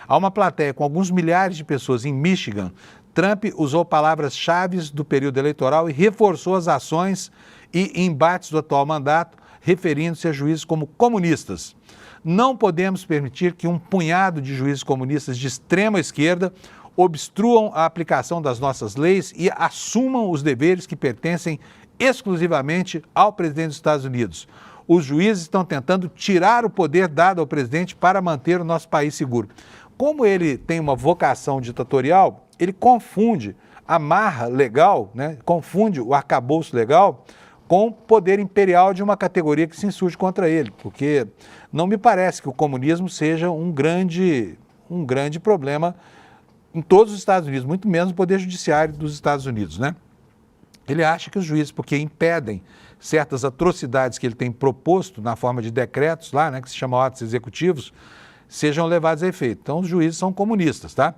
A uma plateia com alguns milhares de pessoas em Michigan, Trump usou palavras-chave do período eleitoral e reforçou as ações e embates do atual mandato, referindo-se a juízes como comunistas. Não podemos permitir que um punhado de juízes comunistas de extrema esquerda obstruam a aplicação das nossas leis e assumam os deveres que pertencem exclusivamente ao presidente dos Estados Unidos. Os juízes estão tentando tirar o poder dado ao presidente para manter o nosso país seguro. Como ele tem uma vocação ditatorial, ele confunde a marra legal, né? Confunde o arcabouço legal com o poder imperial de uma categoria que se insurge contra ele, porque não me parece que o comunismo seja um grande problema em todos os Estados Unidos, muito menos no Poder Judiciário dos Estados Unidos, né? Ele acha que os juízes, porque impedem certas atrocidades que ele tem proposto na forma de decretos lá, né, que se chamam atos executivos, sejam levados a efeito. Então, os juízes são comunistas, tá?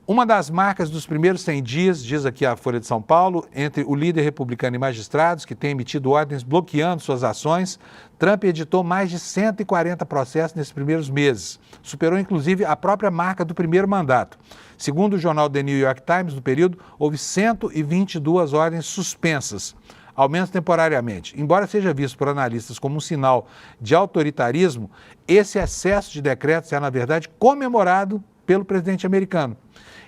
Uma das marcas dos primeiros 100 dias, diz aqui a Folha de São Paulo, entre o líder republicano e magistrados, que tem emitido ordens bloqueando suas ações, Trump editou mais de 140 processos nesses primeiros meses. Superou, inclusive, a própria marca do primeiro mandato. Segundo o jornal The New York Times, no período, houve 122 ordens suspensas, ao menos temporariamente. Embora seja visto por analistas como um sinal de autoritarismo, esse excesso de decretos é, na verdade, comemorado pelo presidente americano.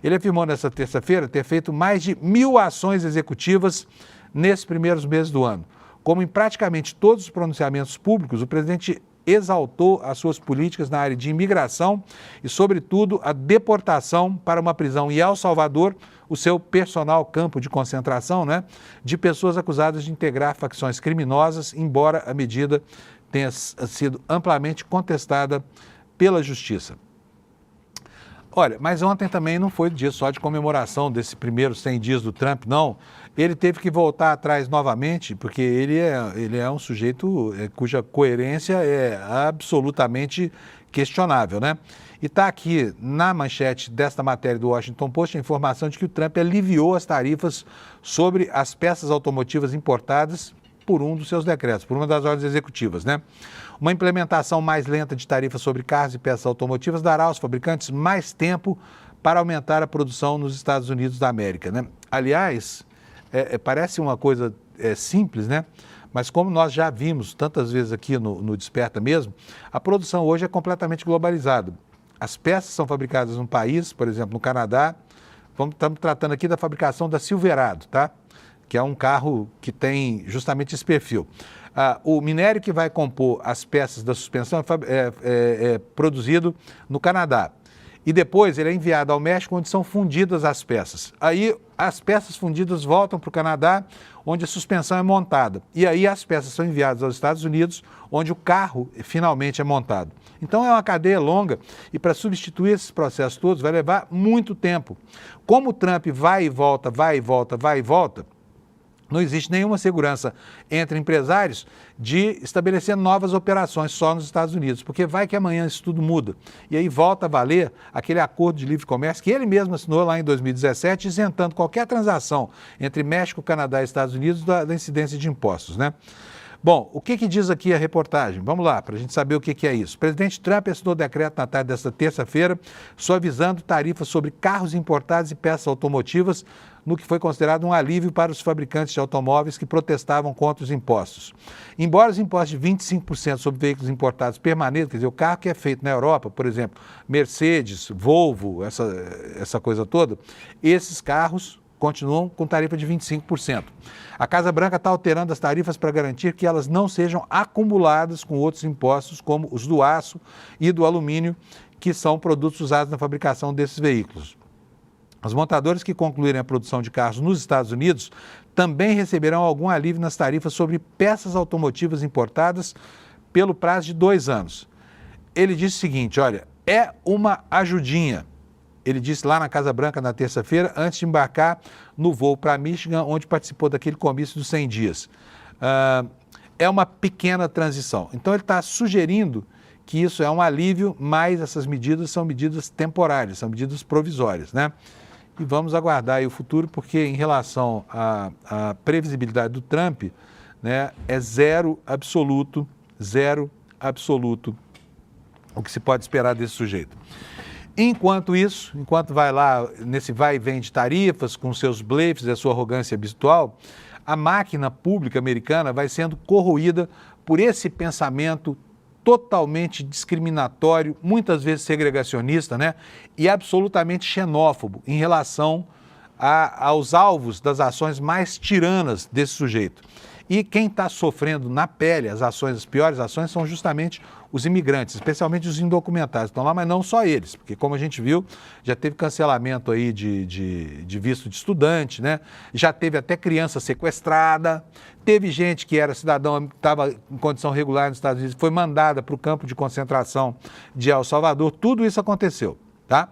Ele afirmou nesta terça-feira ter feito mais de 1.000 ações executivas nesses primeiros meses do ano. Como em praticamente todos os pronunciamentos públicos, o presidente exaltou as suas políticas na área de imigração e, sobretudo, a deportação para uma prisão em El Salvador, o seu personal campo de concentração, né, de pessoas acusadas de integrar facções criminosas, embora a medida tenha sido amplamente contestada pela Justiça. Olha, mas ontem também não foi dia só de comemoração desse primeiro 100 dias do Trump, não. Ele teve que voltar atrás novamente, porque ele é um sujeito cuja coerência é absolutamente questionável, né? E está aqui na manchete desta matéria do Washington Post a informação de que o Trump aliviou as tarifas sobre as peças automotivas importadas por um dos seus decretos, por uma das ordens executivas, né? Uma implementação mais lenta de tarifas sobre carros e peças automotivas dará aos fabricantes mais tempo para aumentar a produção nos Estados Unidos da América, né? Aliás, parece uma coisa simples, né? Mas como nós já vimos tantas vezes aqui no Desperta mesmo, a produção hoje é completamente globalizada. As peças são fabricadas num país, por exemplo, no Canadá. Estamos tratando aqui da fabricação da Silverado, tá? Que é um carro que tem justamente esse perfil. O minério que vai compor as peças da suspensão é produzido no Canadá. E depois ele é enviado ao México, onde são fundidas as peças. Aí as peças fundidas voltam para o Canadá, onde a suspensão é montada. E aí as peças são enviadas aos Estados Unidos, onde o carro finalmente é montado. Então é uma cadeia longa e para substituir esses processos todos vai levar muito tempo. Como o Trump vai e volta, vai e volta, vai e volta, não existe nenhuma segurança entre empresários de estabelecer novas operações só nos Estados Unidos, porque vai que amanhã isso tudo muda. E aí volta a valer aquele acordo de livre comércio que ele mesmo assinou lá em 2017, isentando qualquer transação entre México, Canadá e Estados Unidos da incidência de impostos, né? Bom, o que diz aqui a reportagem? Vamos lá, para a gente saber o que é isso. O presidente Trump assinou decreto na tarde desta terça-feira, suavizando tarifas sobre carros importados e peças automotivas, no que foi considerado um alívio para os fabricantes de automóveis que protestavam contra os impostos. Embora os impostos de 25% sobre veículos importados permaneçam, quer dizer, o carro que é feito na Europa, por exemplo, Mercedes, Volvo, essa coisa toda, esses carros continuam com tarifa de 25%. A Casa Branca está alterando as tarifas para garantir que elas não sejam acumuladas com outros impostos, como os do aço e do alumínio, que são produtos usados na fabricação desses veículos. Os montadores que concluírem a produção de carros nos Estados Unidos também receberão algum alívio nas tarifas sobre peças automotivas importadas pelo prazo de 2 anos. Ele disse o seguinte, olha, é uma ajudinha. Ele disse lá na Casa Branca na terça-feira, antes de embarcar no voo para Michigan, onde participou daquele comício dos 100 dias. É uma pequena transição. Então ele está sugerindo que isso é um alívio, mas essas medidas são medidas temporárias, são medidas provisórias, né? E vamos aguardar aí o futuro, porque em relação à previsibilidade do Trump, né, é zero absoluto o que se pode esperar desse sujeito. Enquanto isso, enquanto vai lá nesse vai e vem de tarifas, com seus blefs e a sua arrogância habitual, a máquina pública americana vai sendo corroída por esse pensamento totalmente discriminatório, muitas vezes segregacionista, né? E absolutamente xenófobo em relação aos alvos das ações mais tiranas desse sujeito. E quem está sofrendo na pele as piores ações são justamente os imigrantes, especialmente os indocumentados. Estão lá, mas não só eles, porque como a gente viu, já teve cancelamento aí de visto de estudante, né? Já teve até criança sequestrada, teve gente que era cidadão, estava em condição regular nos Estados Unidos, foi mandada para o campo de concentração de El Salvador, tudo isso aconteceu, tá?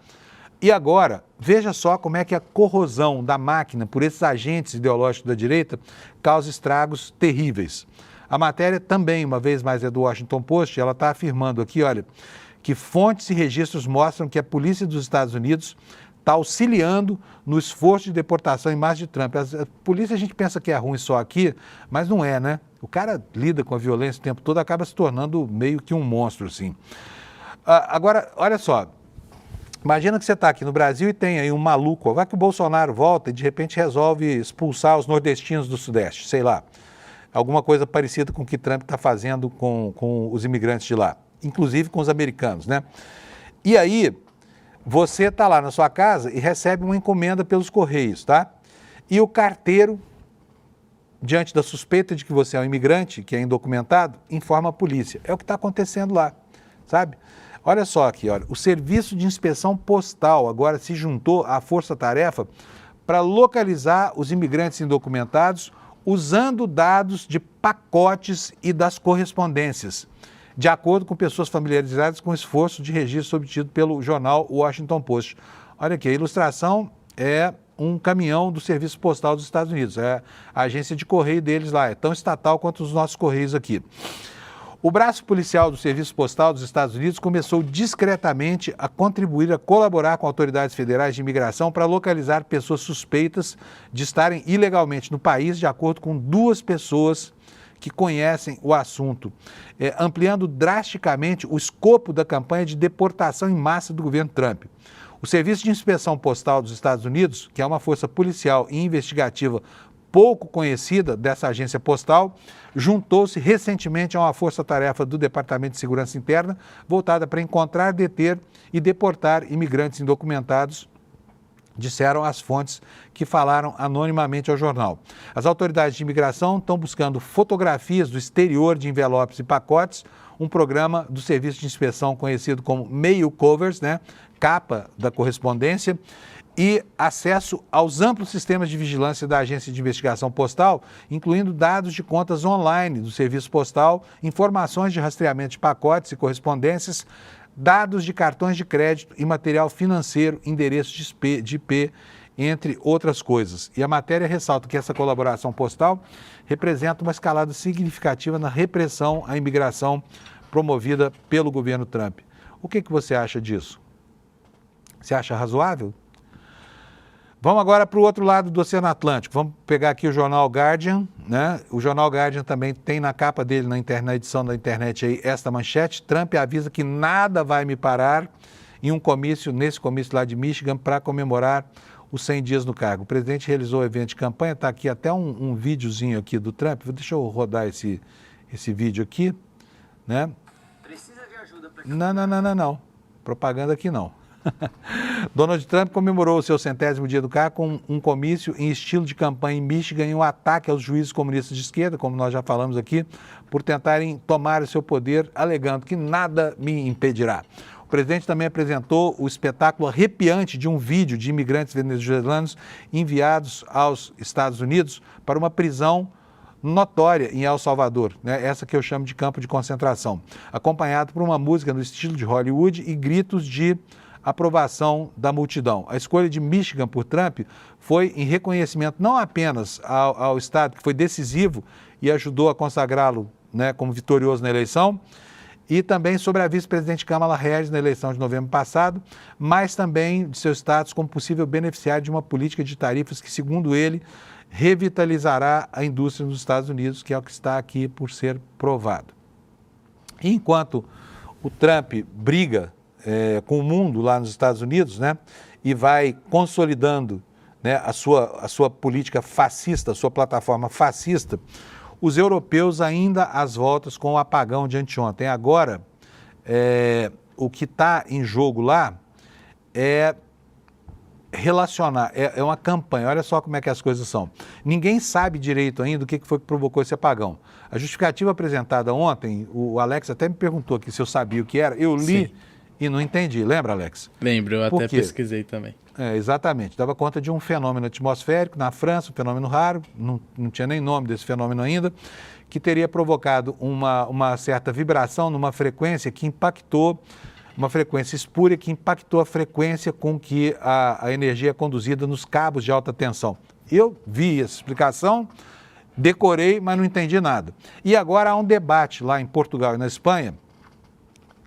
E agora, veja só como é que a corrosão da máquina por esses agentes ideológicos da direita causa estragos terríveis. A matéria também, uma vez mais, é do Washington Post, ela está afirmando aqui, olha, que fontes e registros mostram que a polícia dos Estados Unidos está auxiliando no esforço de deportação em massa de Trump. A polícia a gente pensa que é ruim só aqui, mas não é, né? O cara lida com a violência o tempo todo, acaba se tornando meio que um monstro, assim. Agora, olha só. Imagina que você está aqui no Brasil e tem aí um maluco, vai que o Bolsonaro volta e de repente resolve expulsar os nordestinos do Sudeste, sei lá. Alguma coisa parecida com o que Trump está fazendo com os imigrantes de lá, inclusive com os americanos, né? E aí, você está lá na sua casa e recebe uma encomenda pelos Correios, tá? E o carteiro, diante da suspeita de que você é um imigrante, que é indocumentado, informa a polícia. É o que está acontecendo lá, sabe? Olha só aqui, olha, o Serviço de Inspeção Postal agora se juntou à Força-Tarefa para localizar os imigrantes indocumentados usando dados de pacotes e das correspondências. de acordo com pessoas familiarizadas com o esforço de registro obtido pelo jornal Washington Post. Olha aqui, a ilustração é um caminhão do Serviço Postal dos Estados Unidos, é a agência de correio deles lá, é tão estatal quanto os nossos correios aqui. O braço policial do Serviço Postal dos Estados Unidos começou discretamente a contribuir, a colaborar com autoridades federais de imigração para localizar pessoas suspeitas de estarem ilegalmente no país, de acordo com 2 pessoas que conhecem o assunto, ampliando drasticamente o escopo da campanha de deportação em massa do governo Trump. O Serviço de Inspeção Postal dos Estados Unidos, que é uma força policial e investigativa pouco conhecida dessa agência postal, juntou-se recentemente a uma força-tarefa do Departamento de Segurança Interna voltada para encontrar, deter e deportar imigrantes indocumentados, disseram as fontes que falaram anonimamente ao jornal. As autoridades de imigração estão buscando fotografias do exterior de envelopes e pacotes, um programa do serviço de inspeção conhecido como mail covers, capa da correspondência, e acesso aos amplos sistemas de vigilância da Agência de Investigação Postal, incluindo dados de contas online do Serviço Postal, informações de rastreamento de pacotes e correspondências, dados de cartões de crédito e material financeiro, endereços de IP, entre outras coisas. E a matéria ressalta que essa colaboração postal representa uma escalada significativa na repressão à imigração promovida pelo governo Trump. O que você acha disso? Você acha razoável? Vamos agora para o outro lado do Oceano Atlântico. Vamos pegar aqui o jornal Guardian, O jornal Guardian também tem na capa dele, na edição da internet aí, esta manchete: Trump avisa que nada vai me parar nesse comício lá de Michigan, para comemorar os 100 dias no cargo. O presidente realizou o evento de campanha, está aqui até um videozinho aqui do Trump. Deixa eu rodar esse vídeo aqui, Precisa de ajuda para... Não. Propaganda aqui não. Donald Trump comemorou o seu 100º dia do cargo com um comício em estilo de campanha em Michigan e um ataque aos juízes comunistas de esquerda, como nós já falamos aqui, por tentarem tomar o seu poder, alegando que nada me impedirá. O presidente também apresentou o espetáculo arrepiante de um vídeo de imigrantes venezuelanos enviados aos Estados Unidos para uma prisão notória em El Salvador, essa que eu chamo de campo de concentração, acompanhado por uma música no estilo de Hollywood e gritos de aprovação da multidão. A escolha de Michigan por Trump foi em reconhecimento não apenas ao estado, que foi decisivo e ajudou a consagrá-lo como vitorioso na eleição, e também sobre a vice-presidente Kamala Harris na eleição de novembro passado, mas também de seu status como possível beneficiário de uma política de tarifas que, segundo ele, revitalizará a indústria nos Estados Unidos, que é o que está aqui por ser provado. Enquanto o Trump briga com o mundo lá nos Estados Unidos, e vai consolidando a sua política fascista, a sua plataforma fascista, os europeus ainda às voltas com o apagão de anteontem. Agora, o que está em jogo lá é relacionar, é uma campanha. Olha só como é que as coisas são. Ninguém sabe direito ainda o que foi que provocou esse apagão. A justificativa apresentada ontem, o Alex até me perguntou aqui se eu sabia o que era, eu li. Sim. E não entendi. Lembra, Alex? Lembro, eu até pesquisei também. Exatamente. Dava conta de um fenômeno atmosférico na França, um fenômeno raro, não tinha nem nome desse fenômeno ainda, que teria provocado uma certa vibração numa frequência que impactou, uma frequência espúria que impactou a frequência com que a energia é conduzida nos cabos de alta tensão. Eu vi essa explicação, decorei, mas não entendi nada. E agora há um debate lá em Portugal e na Espanha,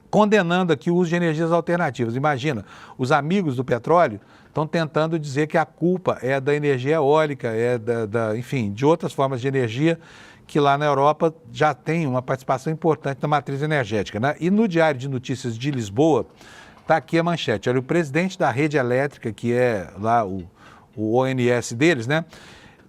condenando aqui o uso de energias alternativas. Imagina, os amigos do petróleo estão tentando dizer que a culpa é da energia eólica, enfim, de outras formas de energia que lá na Europa já tem uma participação importante na matriz energética. E no Diário de Notícias de Lisboa, está aqui a manchete. Olha, o presidente da rede elétrica, que é lá o ONS deles,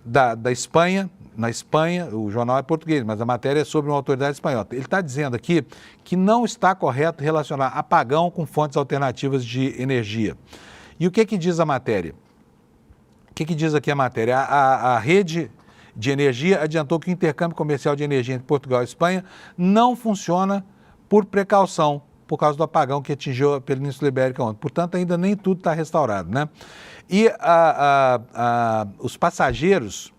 da Espanha, na Espanha, o jornal é português, mas a matéria é sobre uma autoridade espanhola. Ele está dizendo aqui que não está correto relacionar apagão com fontes alternativas de energia. E o que diz a matéria? O que diz aqui a matéria? A rede de energia adiantou que o intercâmbio comercial de energia entre Portugal e Espanha não funciona por precaução, por causa do apagão que atingiu a Península Ibérica ontem. Portanto, ainda nem tudo está restaurado, E os passageiros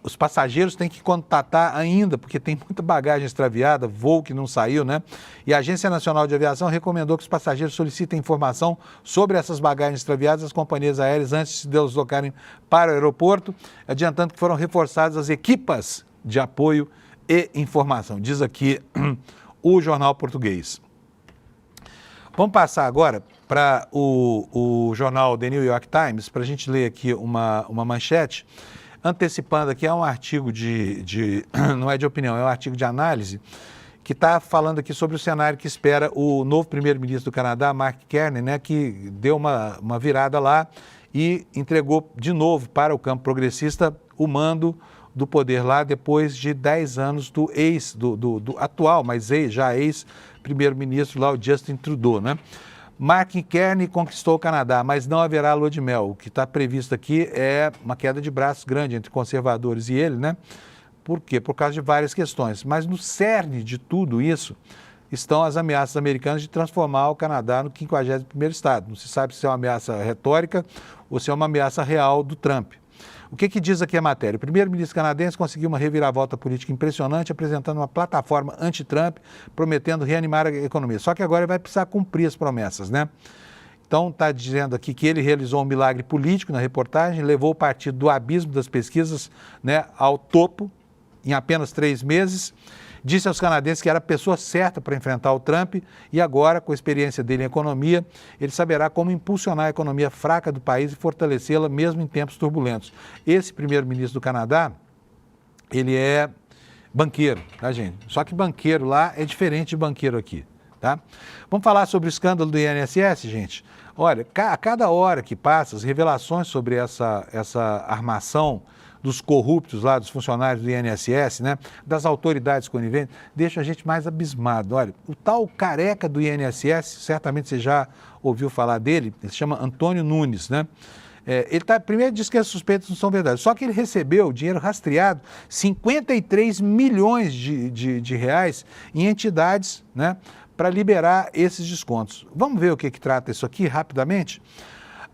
os passageiros têm que contatar ainda, porque tem muita bagagem extraviada, voo que não saiu, né? E a Agência Nacional de Aviação recomendou que os passageiros solicitem informação sobre essas bagagens extraviadas às companhias aéreas antes de se deslocarem para o aeroporto, adiantando que foram reforçadas as equipas de apoio e informação, diz aqui o jornal português. Vamos passar agora para o jornal The New York Times, para a gente ler aqui uma manchete, antecipando aqui, é um artigo não é de opinião, é um artigo de análise, que está falando aqui sobre o cenário que espera o novo primeiro-ministro do Canadá, Mark Carney, né, que deu uma virada lá e entregou de novo para o campo progressista o mando do poder lá, depois de 10 anos do atual, mas já ex-primeiro-ministro lá, o Justin Trudeau, né? Mark Carney conquistou o Canadá, mas não haverá lua de mel. O que está previsto aqui é uma queda de braços grande entre conservadores e ele, né? Por quê? Por causa de várias questões. Mas no cerne de tudo isso estão as ameaças americanas de transformar o Canadá no 51º estado. Não se sabe se é uma ameaça retórica ou se é uma ameaça real do Trump. O que diz aqui a matéria? O primeiro-ministro canadense conseguiu uma reviravolta política impressionante, apresentando uma plataforma anti-Trump, prometendo reanimar a economia. Só que agora ele vai precisar cumprir as promessas, né? Então, está dizendo aqui que ele realizou um milagre político na reportagem, levou o partido do abismo das pesquisas, né, ao topo em apenas 3 meses. Disse aos canadenses que era a pessoa certa para enfrentar o Trump e agora, com a experiência dele em economia, ele saberá como impulsionar a economia fraca do país e fortalecê-la mesmo em tempos turbulentos. Esse primeiro-ministro do Canadá, ele é banqueiro, tá, gente? Só que banqueiro lá é diferente de banqueiro aqui, tá? Vamos falar sobre o escândalo do INSS, gente? Olha, a cada hora que passa, as revelações sobre essa armação dos corruptos lá, dos funcionários do INSS, né, das autoridades coniventes, deixa a gente mais abismado. Olha, o tal careca do INSS, certamente você já ouviu falar dele, ele se chama Antônio Nunes, né? Primeiro diz que as suspeitas não são verdadeiras, só que ele recebeu dinheiro rastreado, 53 milhões de reais em entidades, né, para liberar esses descontos. Vamos ver o que trata isso aqui rapidamente?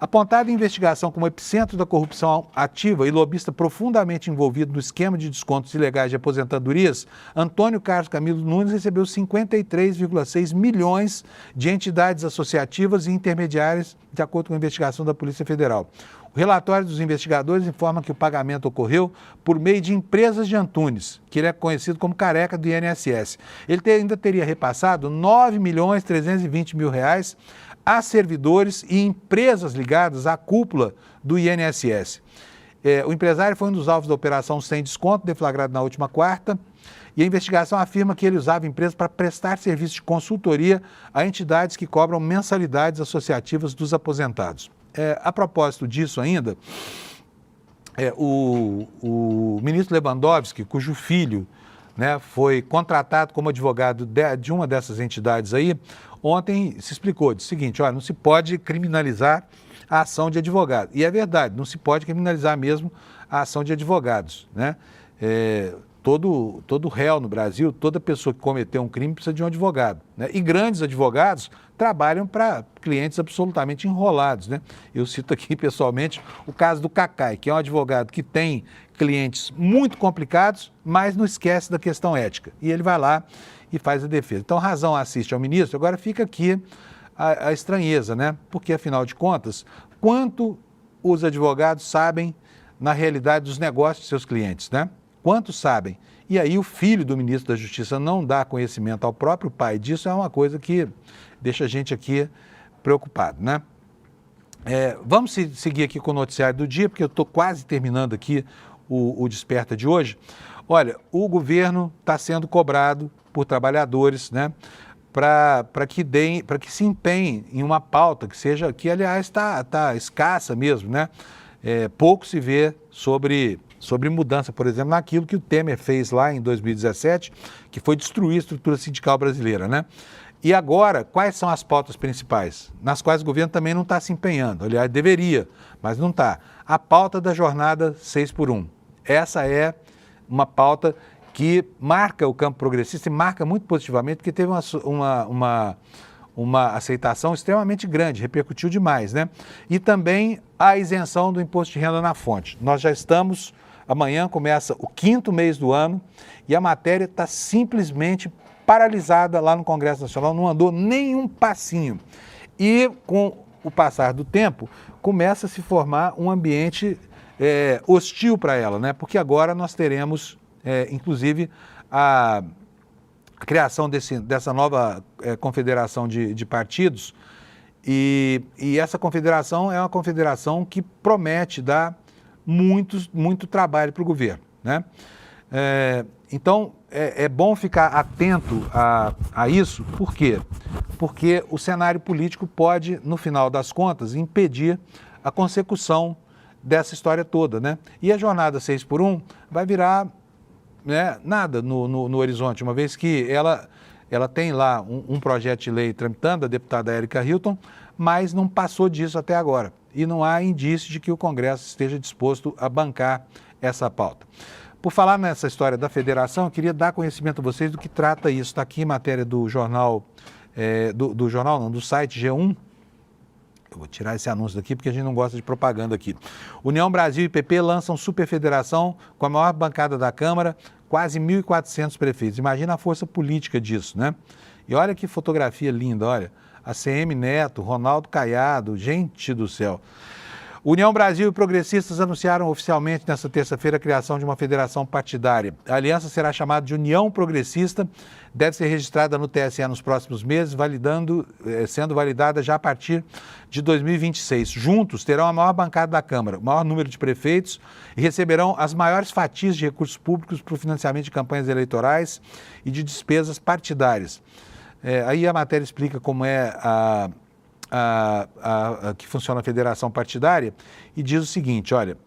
Apontado em investigação como epicentro da corrupção ativa e lobista profundamente envolvido no esquema de descontos ilegais de aposentadorias, Antônio Carlos Camilo Nunes recebeu 53,6 milhões de entidades associativas e intermediárias, de acordo com a investigação da Polícia Federal. O relatório dos investigadores informa que o pagamento ocorreu por meio de empresas de Antunes, que ele é conhecido como careca do INSS. Ele ainda teria repassado R$ 9.320.000 a servidores e empresas ligadas à cúpula do INSS. O empresário foi um dos alvos da operação sem desconto, deflagrado na última quarta, e a investigação afirma que ele usava empresas para prestar serviço de consultoria a entidades que cobram mensalidades associativas dos aposentados. A propósito disso ainda, o ministro Lewandowski, cujo filho, né, foi contratado como advogado de uma dessas entidades aí, ontem se explicou, disse o seguinte, olha, não se pode criminalizar a ação de advogado. E é verdade, não se pode criminalizar mesmo a ação de advogados, né? Todo réu no Brasil, toda pessoa que cometeu um crime precisa de um advogado, né? E grandes advogados trabalham para clientes absolutamente enrolados, né? Eu cito aqui pessoalmente o caso do Cacai, que é um advogado que tem clientes muito complicados, mas não esquece da questão ética. E ele vai lá e faz a defesa. Então, razão assiste ao ministro. Agora fica aqui a estranheza, né? Porque, afinal de contas, quanto os advogados sabem na realidade dos negócios de seus clientes, né? Quantos sabem? E aí o filho do ministro da Justiça não dá conhecimento ao próprio pai disso, é uma coisa que deixa a gente aqui preocupado, né? Vamos seguir aqui com o noticiário do dia, porque eu estou quase terminando aqui o Desperta de hoje. Olha, o governo está sendo cobrado por trabalhadores, né, para que se empenhem em uma pauta que aliás está escassa mesmo, né? Pouco se vê sobre mudança, por exemplo, naquilo que o Temer fez lá em 2017, que foi destruir a estrutura sindical brasileira, né? E agora, quais são as pautas principais, nas quais o governo também não está se empenhando? Aliás, deveria, mas não está. A pauta da jornada 6x1. Essa é uma pauta que marca o campo progressista e marca muito positivamente, porque teve uma aceitação extremamente grande, repercutiu demais, né? E também a isenção do imposto de renda na fonte. Nós já estamos Amanhã começa o 5º mês do ano e a matéria está simplesmente paralisada lá no Congresso Nacional, não andou nenhum passinho. E com o passar do tempo, começa a se formar um ambiente hostil para ela, né? Porque agora nós teremos, inclusive, a criação dessa nova confederação de partidos, e essa confederação é uma confederação que promete dar muito trabalho para o governo, né? Então, é bom ficar atento a isso. Por quê? Porque o cenário político pode, no final das contas, impedir a consecução dessa história toda, né? E a jornada 6x1 vai virar, né, nada no horizonte, uma vez que ela tem lá um projeto de lei tramitando, a deputada Érica Hilton, mas não passou disso até agora. E não há indício de que o Congresso esteja disposto a bancar essa pauta. Por falar nessa história da federação, eu queria dar conhecimento a vocês do que trata isso. Está aqui em matéria do jornal, do site G1. Eu vou tirar esse anúncio daqui porque a gente não gosta de propaganda aqui. União Brasil e PP lançam superfederação com a maior bancada da Câmara, quase 1.400 prefeitos. Imagina a força política disso, né? E olha que fotografia linda, olha. ACM Neto, Ronaldo Caiado, gente do céu. União Brasil e progressistas anunciaram oficialmente nesta terça-feira a criação de uma federação partidária. A aliança será chamada de União Progressista, deve ser registrada no TSE nos próximos meses, sendo validada já a partir de 2026. Juntos terão a maior bancada da Câmara, o maior número de prefeitos e receberão as maiores fatias de recursos públicos para o financiamento de campanhas eleitorais e de despesas partidárias. Aí a matéria explica como é que funciona a federação partidária e diz o seguinte, olha,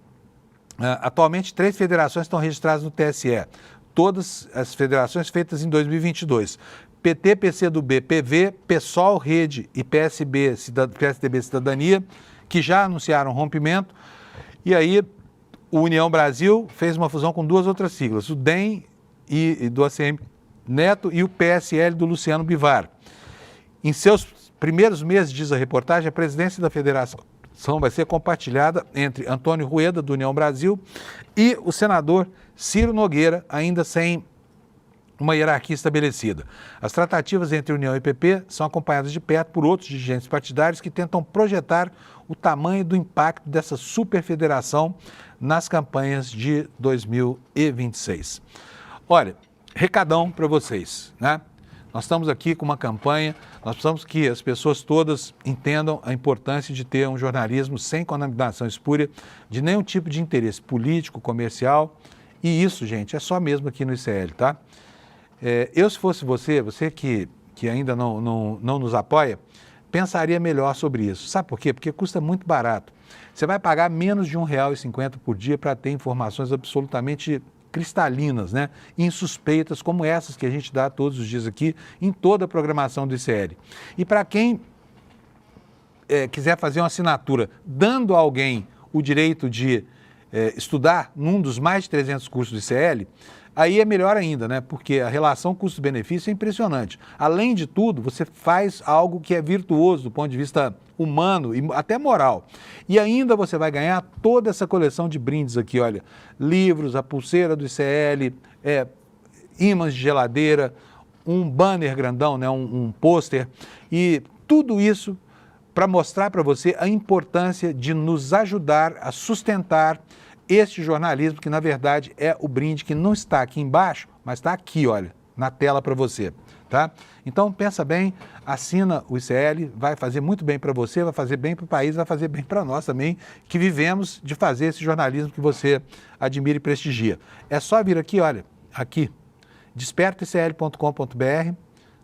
atualmente 3 federações estão registradas no TSE, todas as federações feitas em 2022, PT, PCdoB, PV, PSOL, Rede e PSDB Cidadania, que já anunciaram rompimento, e aí o União Brasil fez uma fusão com 2 outras siglas, o DEM do ACM Neto e o PSL do Luciano Bivar. Em seus primeiros meses, diz a reportagem, a presidência da federação vai ser compartilhada entre Antônio Rueda, do União Brasil, e o senador Ciro Nogueira, ainda sem uma hierarquia estabelecida. As tratativas entre União e PP são acompanhadas de perto por outros dirigentes partidários que tentam projetar o tamanho do impacto dessa superfederação nas campanhas de 2026. Olha, recadão para vocês, né? Nós estamos aqui com uma campanha, nós precisamos que as pessoas todas entendam a importância de ter um jornalismo sem contaminação espúria de nenhum tipo de interesse político, comercial, e isso, gente, é só mesmo aqui no ICL, tá? Eu, se fosse você que ainda não nos apoia, pensaria melhor sobre isso. Sabe por quê? Porque custa muito barato. Você vai pagar menos de R$1,50 por dia para ter informações absolutamente cristalinas, né? Insuspeitas, como essas que a gente dá todos os dias aqui em toda a programação do ICL. E para quem quiser fazer uma assinatura dando a alguém o direito de estudar num dos mais de 300 cursos do ICL, aí é melhor ainda, né? Porque a relação custo-benefício é impressionante. Além de tudo, você faz algo que é virtuoso do ponto de vista humano e até moral. E ainda você vai ganhar toda essa coleção de brindes aqui, olha, livros, a pulseira do ICL, ímãs de geladeira, um banner grandão, né? um pôster, e tudo isso para mostrar para você a importância de nos ajudar a sustentar este jornalismo, que na verdade é o brinde que não está aqui embaixo, mas está aqui, olha, na tela para você, tá? Então pensa bem, assina o ICL, vai fazer muito bem para você, vai fazer bem para o país, vai fazer bem para nós também, que vivemos de fazer esse jornalismo que você admira e prestigia. É só vir aqui, olha, aqui, despertaicl.com.br,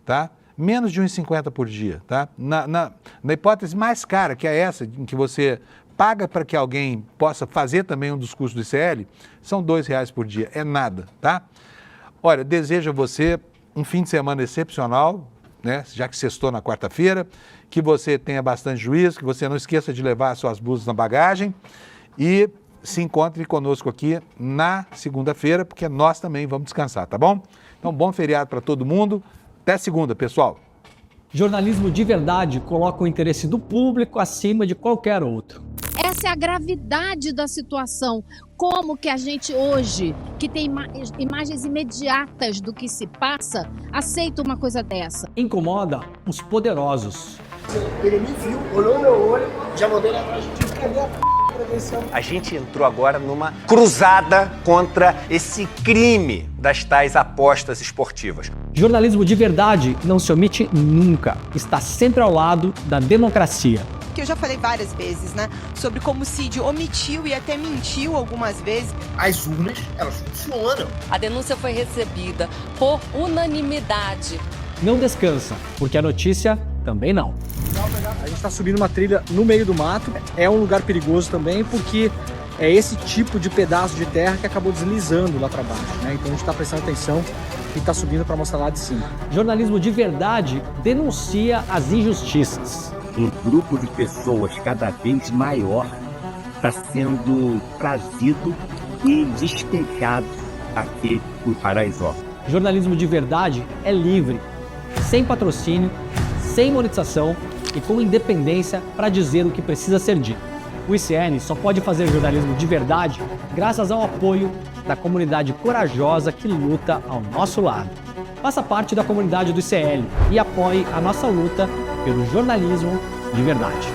tá? Menos de R$1,50 por dia, tá? Na hipótese mais cara, que é essa, em que você paga para que alguém possa fazer também um dos cursos do ICL, são R$2 por dia, é nada, tá? Olha, desejo a você um fim de semana excepcional, né? Já que sextou na quarta-feira, que você tenha bastante juízo, que você não esqueça de levar as suas blusas na bagagem e se encontre conosco aqui na segunda-feira, porque nós também vamos descansar, tá bom? Então, bom feriado para todo mundo, até segunda, pessoal. Jornalismo de verdade coloca o interesse do público acima de qualquer outro. Essa é a gravidade da situação. Como que a gente hoje, que tem imagens imediatas do que se passa, aceita uma coisa dessa? Incomoda os poderosos. Ele me viu, olhou no meu olho, já mandou ele atrás de ti, cadê a prevenção? A gente entrou agora numa cruzada contra esse crime das tais apostas esportivas. Jornalismo de verdade não se omite nunca. Está sempre ao lado da democracia. Que eu já falei várias vezes, né? Sobre como o Cid omitiu e até mentiu algumas vezes. As urnas, elas funcionam. A denúncia foi recebida por unanimidade. Não descansa, porque a notícia também não. A gente está subindo uma trilha no meio do mato. É um lugar perigoso também, porque é esse tipo de pedaço de terra que acabou deslizando lá para baixo, né? Então a gente está prestando atenção e está subindo para mostrar lá de cima. Jornalismo de verdade denuncia as injustiças. Um grupo de pessoas cada vez maior está sendo trazido e despejado aqui por Paraisópolis. Jornalismo de verdade é livre, sem patrocínio, sem monetização e com independência para dizer o que precisa ser dito. O ICN só pode fazer jornalismo de verdade graças ao apoio da comunidade corajosa que luta ao nosso lado. Faça parte da comunidade do ICL e apoie a nossa luta pelo jornalismo de verdade.